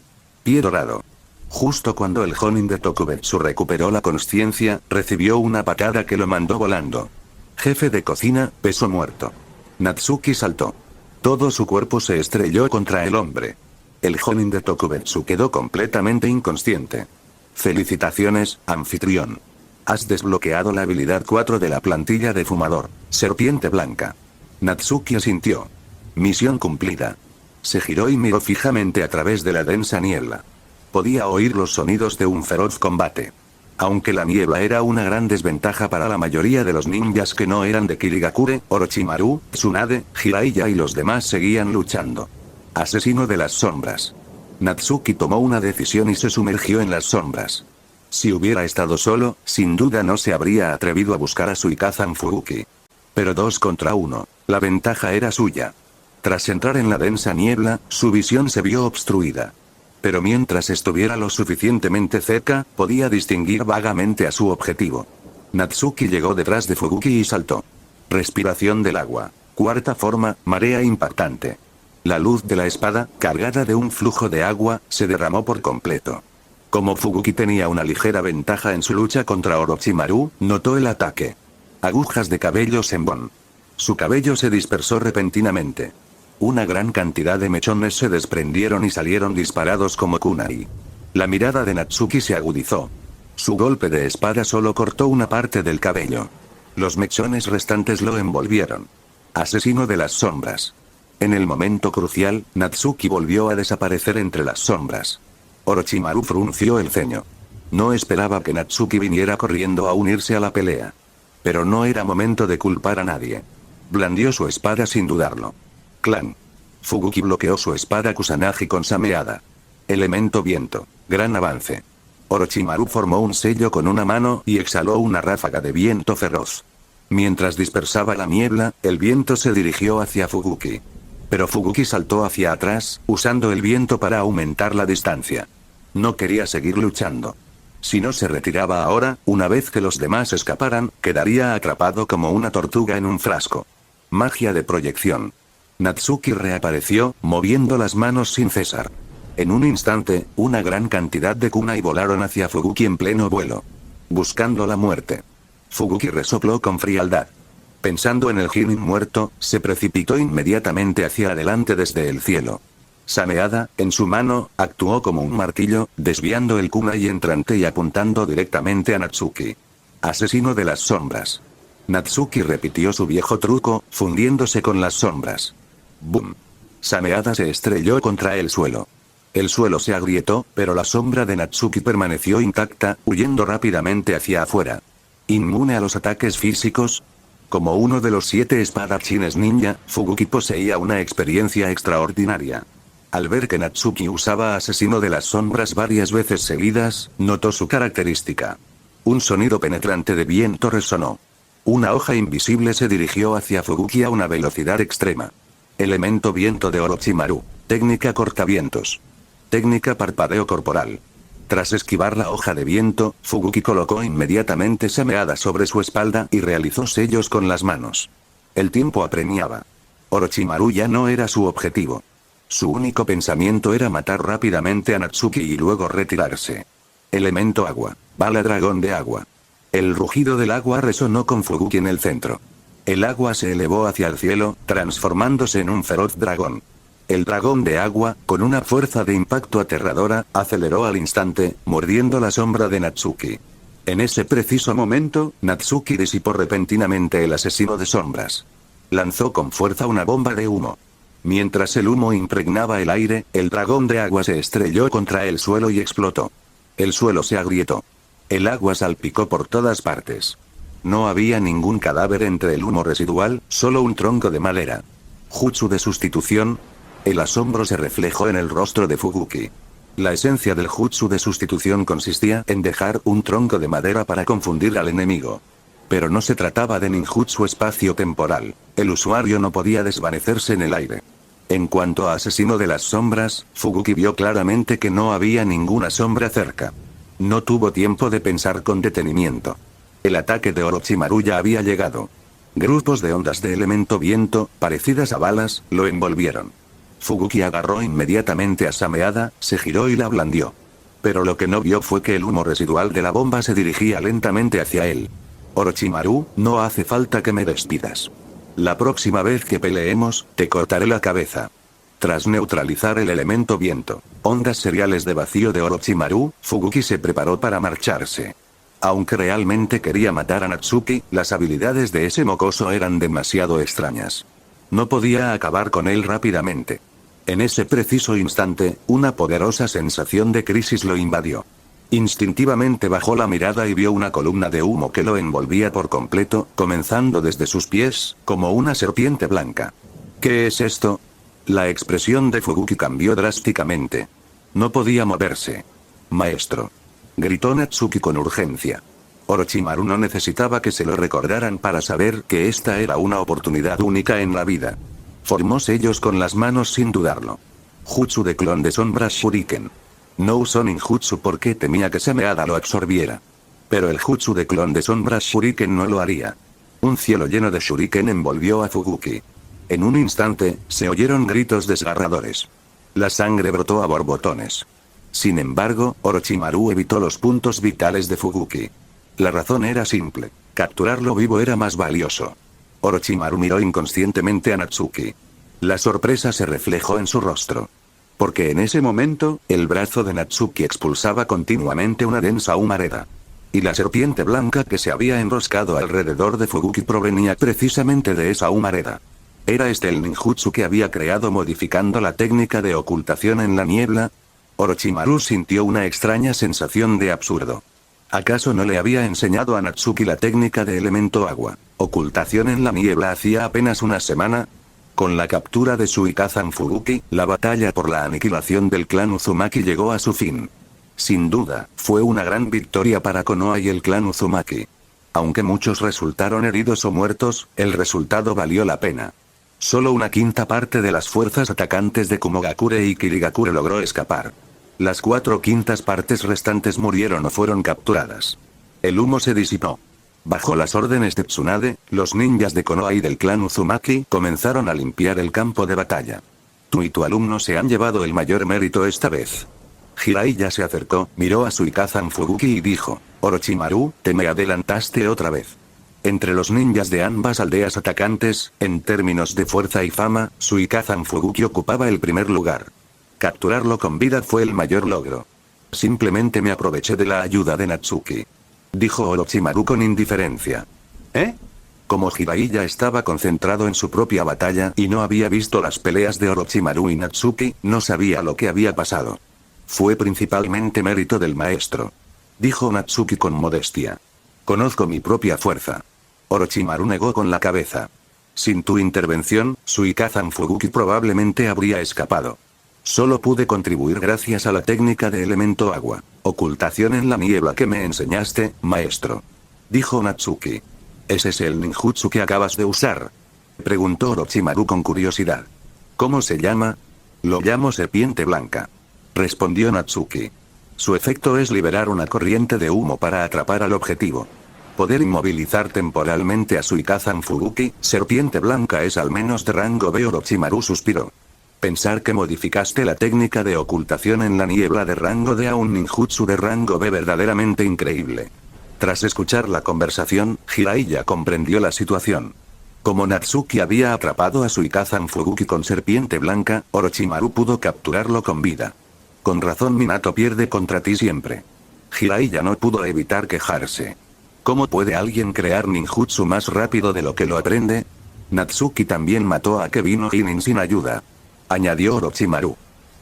Pie dorado. Justo cuando el Jonin de Tokubetsu recuperó la consciencia, recibió una patada que lo mandó volando. Jefe de cocina, peso muerto. Natsuki saltó. Todo su cuerpo se estrelló contra el hombre. El Jonin de Tokubetsu quedó completamente inconsciente. Felicitaciones, anfitrión. Has desbloqueado la habilidad 4 de la plantilla de fumador, serpiente blanca. Natsuki asintió. Misión cumplida. Se giró y miró fijamente a través de la densa niebla. Podía oír los sonidos de un feroz combate. Aunque la niebla era una gran desventaja para la mayoría de los ninjas que no eran de Kirigakure, Orochimaru, Tsunade, Jiraiya y los demás seguían luchando. Asesino de las sombras. Natsuki tomó una decisión y se sumergió en las sombras. Si hubiera estado solo, sin duda no se habría atrevido a buscar a Suikazan Fubuki. Pero 2 contra 1, la ventaja era suya. Tras entrar en la densa niebla, su visión se vio obstruida. Pero mientras estuviera lo suficientemente cerca, podía distinguir vagamente a su objetivo. Natsuki llegó detrás de Fubuki y saltó. Respiración del agua. Cuarta forma, marea impactante. La luz de la espada, cargada de un flujo de agua, se derramó por completo. Como Fubuki tenía una ligera ventaja en su lucha contra Orochimaru, notó el ataque. Agujas de cabello Senbon. Su cabello se dispersó repentinamente. Una gran cantidad de mechones se desprendieron y salieron disparados como kunai. La mirada de Natsuki se agudizó. Su golpe de espada solo cortó una parte del cabello. Los mechones restantes lo envolvieron. Asesino de las sombras. En el momento crucial, Natsuki volvió a desaparecer entre las sombras. Orochimaru frunció el ceño. No esperaba que Natsuki viniera corriendo a unirse a la pelea. Pero no era momento de culpar a nadie. Blandió su espada sin dudarlo. Clan. Fubuki bloqueó su espada Kusanagi con Sameada. Elemento viento. Gran avance. Orochimaru formó un sello con una mano y exhaló una ráfaga de viento feroz. Mientras dispersaba la niebla, el viento se dirigió hacia Fubuki. Pero Fubuki saltó hacia atrás, usando el viento para aumentar la distancia. No quería seguir luchando. Si no se retiraba ahora, una vez que los demás escaparan, quedaría atrapado como una tortuga en un frasco. Magia de proyección. Natsuki reapareció, moviendo las manos sin cesar. En un instante, una gran cantidad de kunai volaron hacia Fubuki en pleno vuelo. Buscando la muerte. Fubuki resopló con frialdad. Pensando en el Jonin muerto, se precipitó inmediatamente hacia adelante desde el cielo. Sameada, en su mano, actuó como un martillo, desviando el kunai entrante y apuntando directamente a Natsuki. Asesino de las sombras. Natsuki repitió su viejo truco, fundiéndose con las sombras. ¡Bum! Sameada se estrelló contra el suelo. El suelo se agrietó, pero la sombra de Natsuki permaneció intacta, huyendo rápidamente hacia afuera. Inmune a los ataques físicos. Como uno de los 7 espadachines ninja, Fubuki poseía una experiencia extraordinaria. Al ver que Natsuki usaba asesino de las sombras varias veces seguidas, notó su característica. Un sonido penetrante de viento resonó. Una hoja invisible se dirigió hacia Fubuki a una velocidad extrema. Elemento viento de Orochimaru. Técnica cortavientos. Técnica parpadeo corporal. Tras esquivar la hoja de viento, Fubuki colocó inmediatamente Sameada sobre su espalda y realizó sellos con las manos. El tiempo apremiaba. Orochimaru ya no era su objetivo. Su único pensamiento era matar rápidamente a Natsuki y luego retirarse. Elemento agua. Bala dragón de agua. El rugido del agua resonó con Fubuki en el centro. El agua se elevó hacia el cielo, transformándose en un feroz dragón. El dragón de agua, con una fuerza de impacto aterradora, aceleró al instante, mordiendo la sombra de Natsuki. En ese preciso momento, Natsuki disipó repentinamente el asesino de sombras. Lanzó con fuerza una bomba de humo. Mientras el humo impregnaba el aire, el dragón de agua se estrelló contra el suelo y explotó. El suelo se agrietó. El agua salpicó por todas partes. No había ningún cadáver entre el humo residual, solo un tronco de madera. Jutsu de sustitución. El asombro se reflejó en el rostro de Fubuki. La esencia del jutsu de sustitución consistía en dejar un tronco de madera para confundir al enemigo. Pero no se trataba de ninjutsu espacio-temporal. El usuario no podía desvanecerse en el aire. En cuanto a asesino de las sombras, Fubuki vio claramente que no había ninguna sombra cerca. No tuvo tiempo de pensar con detenimiento. El ataque de Orochimaru ya había llegado. Grupos de ondas de elemento viento, parecidas a balas, lo envolvieron. Fubuki agarró inmediatamente a Sameada, se giró y la blandió. Pero lo que no vio fue que el humo residual de la bomba se dirigía lentamente hacia él. Orochimaru, no hace falta que me despidas. La próxima vez que peleemos, te cortaré la cabeza. Tras neutralizar el elemento viento, ondas seriales de vacío de Orochimaru, Fubuki se preparó para marcharse. Aunque realmente quería matar a Natsuki, las habilidades de ese mocoso eran demasiado extrañas. No podía acabar con él rápidamente. En ese preciso instante, una poderosa sensación de crisis lo invadió. Instintivamente bajó la mirada y vio una columna de humo que lo envolvía por completo, comenzando desde sus pies, como una serpiente blanca. ¿Qué es esto? La expresión de Fubuki cambió drásticamente. No podía moverse. Maestro. Gritó Natsuki con urgencia. Orochimaru no necesitaba que se lo recordaran para saber que esta era una oportunidad única en la vida. Formó sellos con las manos sin dudarlo. Jutsu de clon de sombra Shuriken. No usó ninjutsu porque temía que Sameada lo absorbiera. Pero el jutsu de clon de sombra Shuriken no lo haría. Un cielo lleno de shuriken envolvió a Fubuki. En un instante, se oyeron gritos desgarradores. La sangre brotó a borbotones. Sin embargo, Orochimaru evitó los puntos vitales de Fubuki. La razón era simple. Capturarlo vivo era más valioso. Orochimaru miró inconscientemente a Natsuki. La sorpresa se reflejó en su rostro. Porque en ese momento, el brazo de Natsuki expulsaba continuamente una densa humareda. Y la serpiente blanca que se había enroscado alrededor de Fubuki provenía precisamente de esa humareda. ¿Era este el ninjutsu que había creado modificando la técnica de ocultación en la niebla? Orochimaru sintió una extraña sensación de absurdo. ¿Acaso no le había enseñado a Natsuki la técnica de elemento agua, ocultación en la niebla hacía apenas una semana? Con la captura de Suikazan Fubuki, la batalla por la aniquilación del clan Uzumaki llegó a su fin. Sin duda, fue una gran victoria para Konoha y el clan Uzumaki. Aunque muchos resultaron heridos o muertos, el resultado valió la pena. Solo una quinta parte de las fuerzas atacantes de Kumogakure y Kirigakure logró escapar. Las 4/5 partes restantes murieron o fueron capturadas. El humo se disipó. Bajo las órdenes de Tsunade, los ninjas de Konoha y del clan Uzumaki comenzaron a limpiar el campo de batalla. Tú y tu alumno se han llevado el mayor mérito esta vez. Jiraiya se acercó, miró a Suikazan Fubuki y dijo, Orochimaru, te me adelantaste otra vez. Entre los ninjas de ambas aldeas atacantes, en términos de fuerza y fama, Suikazan Fubuki ocupaba el primer lugar. Capturarlo con vida fue el mayor logro. Simplemente me aproveché de la ayuda de Natsuki. Dijo Orochimaru con indiferencia. ¿Eh? Como Jiraiya estaba concentrado en su propia batalla y no había visto las peleas de Orochimaru y Natsuki, no sabía lo que había pasado. Fue principalmente mérito del maestro. Dijo Natsuki con modestia. Conozco mi propia fuerza. Orochimaru negó con la cabeza. Sin tu intervención, Suikazan Fubuki probablemente habría escapado. Solo pude contribuir gracias a la técnica de elemento agua, ocultación en la niebla que me enseñaste, maestro. Dijo Natsuki. ¿Ese es el ninjutsu que acabas de usar? Preguntó Orochimaru con curiosidad. ¿Cómo se llama? Lo llamo serpiente blanca. Respondió Natsuki. Su efecto es liberar una corriente de humo para atrapar al objetivo. Poder inmovilizar temporalmente a Suikazan Fubuki, serpiente blanca es al menos de rango B. Orochimaru suspiró. Pensar que modificaste la técnica de ocultación en la niebla de rango D a un ninjutsu de rango B verdaderamente increíble. Tras escuchar la conversación, Jiraiya comprendió la situación. Como Natsuki había atrapado a Suikazan Fubuki con serpiente blanca, Orochimaru pudo capturarlo con vida. Con razón Minato pierde contra ti siempre. Jiraiya no pudo evitar quejarse. ¿Cómo puede alguien crear ninjutsu más rápido de lo que lo aprende? Natsuki también mató a Kevin O'Hinin sin ayuda. Añadió Orochimaru.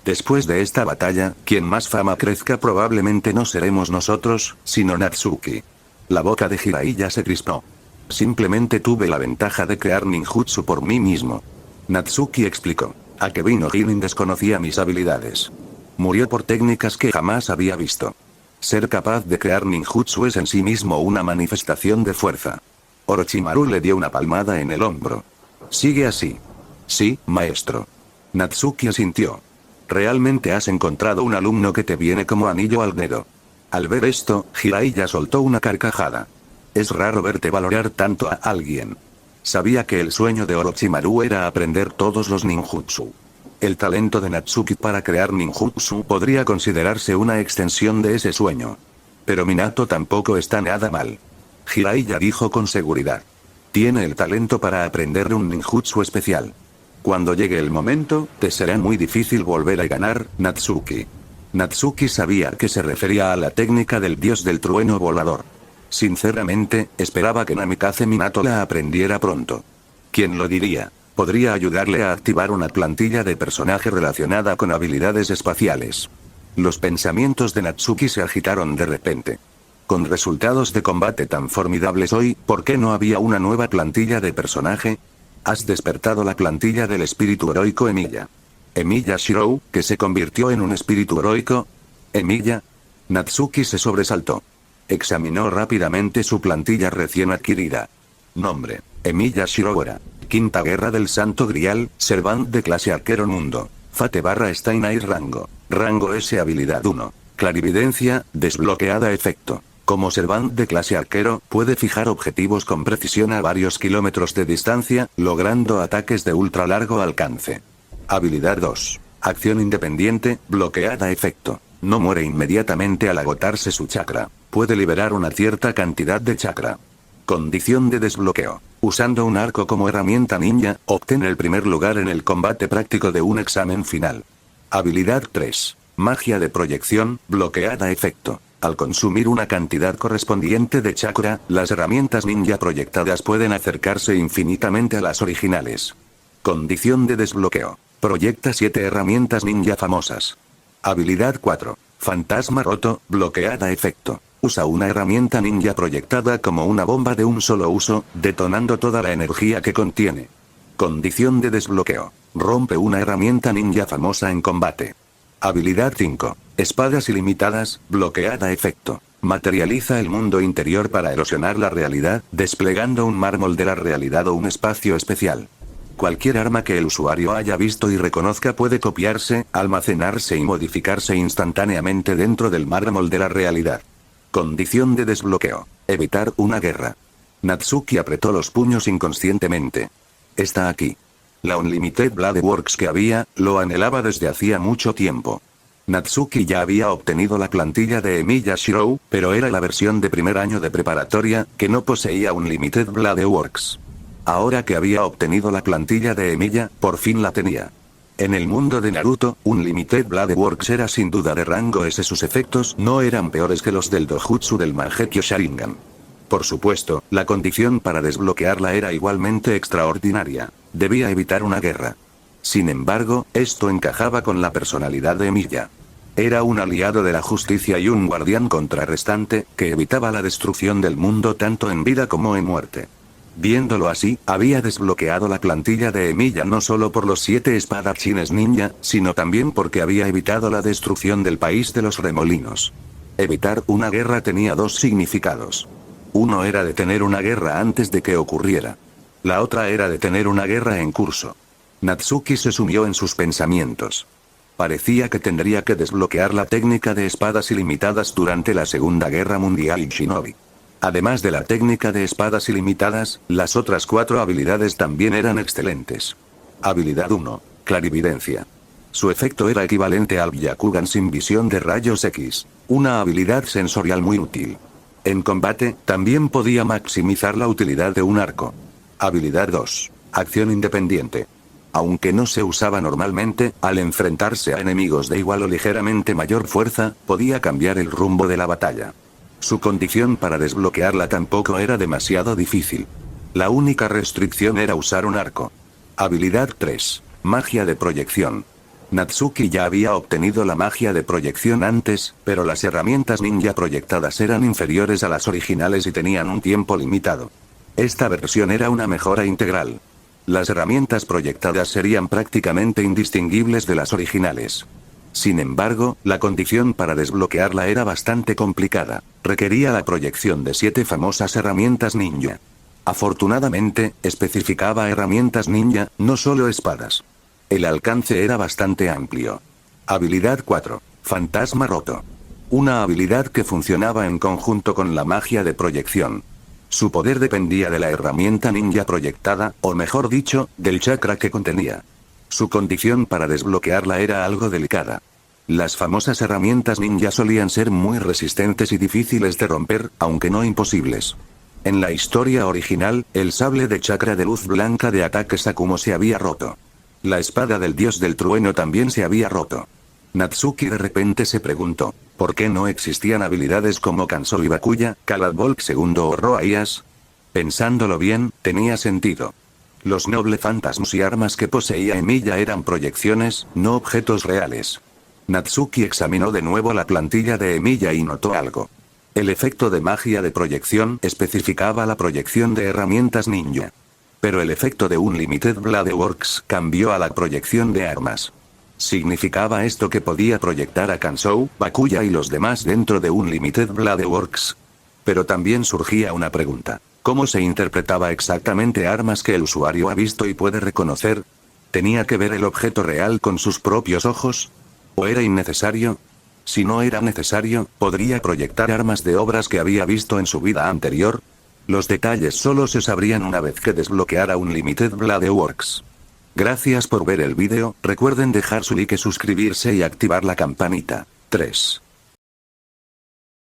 Después de esta batalla, quien más fama crezca probablemente no seremos nosotros, sino Natsuki. La boca de Jiraiya se crispó. Simplemente tuve la ventaja de crear ninjutsu por mí mismo. Natsuki explicó. A Kevin O'Hinin desconocía mis habilidades. Murió por técnicas que jamás había visto. Ser capaz de crear ninjutsu es en sí mismo una manifestación de fuerza. Orochimaru le dio una palmada en el hombro. Sigue así. Sí, maestro. Natsuki asintió. Realmente has encontrado un alumno que te viene como anillo al dedo. Al ver esto, Jiraiya soltó una carcajada. Es raro verte valorar tanto a alguien. Sabía que el sueño de Orochimaru era aprender todos los ninjutsu. El talento de Natsuki para crear ninjutsu podría considerarse una extensión de ese sueño. Pero Minato tampoco está nada mal. Jiraiya dijo con seguridad. Tiene el talento para aprender un ninjutsu especial. Cuando llegue el momento, te será muy difícil volver a ganar, Natsuki. Natsuki sabía que se refería a la técnica del dios del trueno volador. Sinceramente, esperaba que Namikaze Minato la aprendiera pronto. ¿Quién lo diría? Podría ayudarle a activar una plantilla de personaje relacionada con habilidades espaciales. Los pensamientos de Natsuki se agitaron de repente. Con resultados de combate tan formidables hoy, ¿por qué no había una nueva plantilla de personaje? Has despertado la plantilla del espíritu heroico Emilia. Emilia Shirou, que se convirtió en un espíritu heroico. ¿Emilia? Natsuki se sobresaltó. Examinó rápidamente su plantilla recién adquirida. Nombre: Emilia Shirogora. Quinta Guerra del Santo Grial, Servant de clase Arquero Mundo. Fate / Steinair Rango. Rango S habilidad 1. Clarividencia, desbloqueada efecto. Como Servant de clase Arquero, puede fijar objetivos con precisión a varios kilómetros de distancia, logrando ataques de ultra largo alcance. Habilidad 2. Acción independiente, bloqueada efecto. No muere inmediatamente al agotarse su chakra. Puede liberar una cierta cantidad de chakra. Condición de desbloqueo. Usando un arco como herramienta ninja, obtén el primer lugar en el combate práctico de un examen final. Habilidad 3. Magia de proyección, bloqueada efecto. Al consumir una cantidad correspondiente de chakra, las herramientas ninja proyectadas pueden acercarse infinitamente a las originales. Condición de desbloqueo. Proyecta 7 herramientas ninja famosas. Habilidad 4. Fantasma roto, bloqueada efecto. Usa una herramienta ninja proyectada como una bomba de un solo uso, detonando toda la energía que contiene. Condición de desbloqueo. Rompe una herramienta ninja famosa en combate. Habilidad 5. Espadas ilimitadas, bloqueada efecto. Materializa el mundo interior para erosionar la realidad, desplegando un mármol de la realidad o un espacio especial. Cualquier arma que el usuario haya visto y reconozca puede copiarse, almacenarse y modificarse instantáneamente dentro del mármol de la realidad. Condición de desbloqueo. Evitar una guerra. Natsuki apretó los puños inconscientemente. Está aquí. La Unlimited Blade Works que lo anhelaba desde hacía mucho tiempo. Natsuki ya había obtenido la plantilla de Emilia Shirou, pero era la versión de primer año de preparatoria, que no poseía Unlimited Blade Works. Ahora que había obtenido la plantilla de Emilia, por fin la tenía. En el mundo de Naruto, Unlimited Blade Works era sin duda de rango S. Sus efectos no eran peores que los del Dojutsu del Mangekyo Sharingan. Por supuesto, la condición para desbloquearla era igualmente extraordinaria. Debía evitar una guerra. Sin embargo, esto encajaba con la personalidad de Emilia. Era un aliado de la justicia y un guardián contrarrestante, que evitaba la destrucción del mundo tanto en vida como en muerte. Viéndolo así, había desbloqueado la plantilla de Emilia no solo por los 7 espadachines ninja, sino también porque había evitado la destrucción del país de los remolinos. Evitar una guerra tenía 2 significados. Uno era detener una guerra antes de que ocurriera. La otra era detener una guerra en curso. Natsuki se sumió en sus pensamientos. Parecía que tendría que desbloquear la técnica de espadas ilimitadas durante la Segunda Guerra Mundial y Shinobi. Además de la técnica de espadas ilimitadas, las otras 4 habilidades también eran excelentes. Habilidad 1. Clarividencia. Su efecto era equivalente al Byakugan sin visión de rayos X, una habilidad sensorial muy útil. En combate, también podía maximizar la utilidad de un arco. Habilidad 2. Acción independiente. Aunque no se usaba normalmente, al enfrentarse a enemigos de igual o ligeramente mayor fuerza, podía cambiar el rumbo de la batalla. Su condición para desbloquearla tampoco era demasiado difícil. La única restricción era usar un arco. Habilidad 3. Magia de proyección. Natsuki ya había obtenido la magia de proyección antes, pero las herramientas ninja proyectadas eran inferiores a las originales y tenían un tiempo limitado. Esta versión era una mejora integral. Las herramientas proyectadas serían prácticamente indistinguibles de las originales. Sin embargo, la condición para desbloquearla era bastante complicada. Requería la proyección de 7 famosas herramientas ninja. Afortunadamente, especificaba herramientas ninja, no solo espadas. El alcance era bastante amplio. Habilidad 4. Fantasma roto. Una habilidad que funcionaba en conjunto con la magia de proyección. Su poder dependía de la herramienta ninja proyectada, o mejor dicho, del chakra que contenía. Su condición para desbloquearla era algo delicada. Las famosas herramientas ninja solían ser muy resistentes y difíciles de romper, aunque no imposibles. En la historia original, el sable de chakra de luz blanca de ataque Sakumo se había roto. La espada del dios del trueno también se había roto. Natsuki de repente se preguntó, ¿por qué no existían habilidades como Kansou y Bakuya, Calad-Volk II o Roaias? Pensándolo bien, tenía sentido. Los nobles fantasmas y armas que poseía Emilia eran proyecciones, no objetos reales. Natsuki examinó de nuevo la plantilla de Emilia y notó algo. El efecto de magia de proyección especificaba la proyección de herramientas ninja. Pero el efecto de Unlimited Blade Works cambió a la proyección de armas. ¿Significaba esto que podía proyectar a Kansou, Bakuya y los demás dentro de Unlimited Blade Works? Pero también surgía una pregunta. ¿Cómo se interpretaba exactamente armas que el usuario ha visto y puede reconocer? ¿Tenía que ver el objeto real con sus propios ojos? ¿O era innecesario? Si no era necesario, ¿podría proyectar armas de obras que había visto en su vida anterior? Los detalles solo se sabrían una vez que desbloqueara Unlimited Blade Works. Gracias por ver el vídeo, recuerden dejar su like, suscribirse y activar la campanita. 3.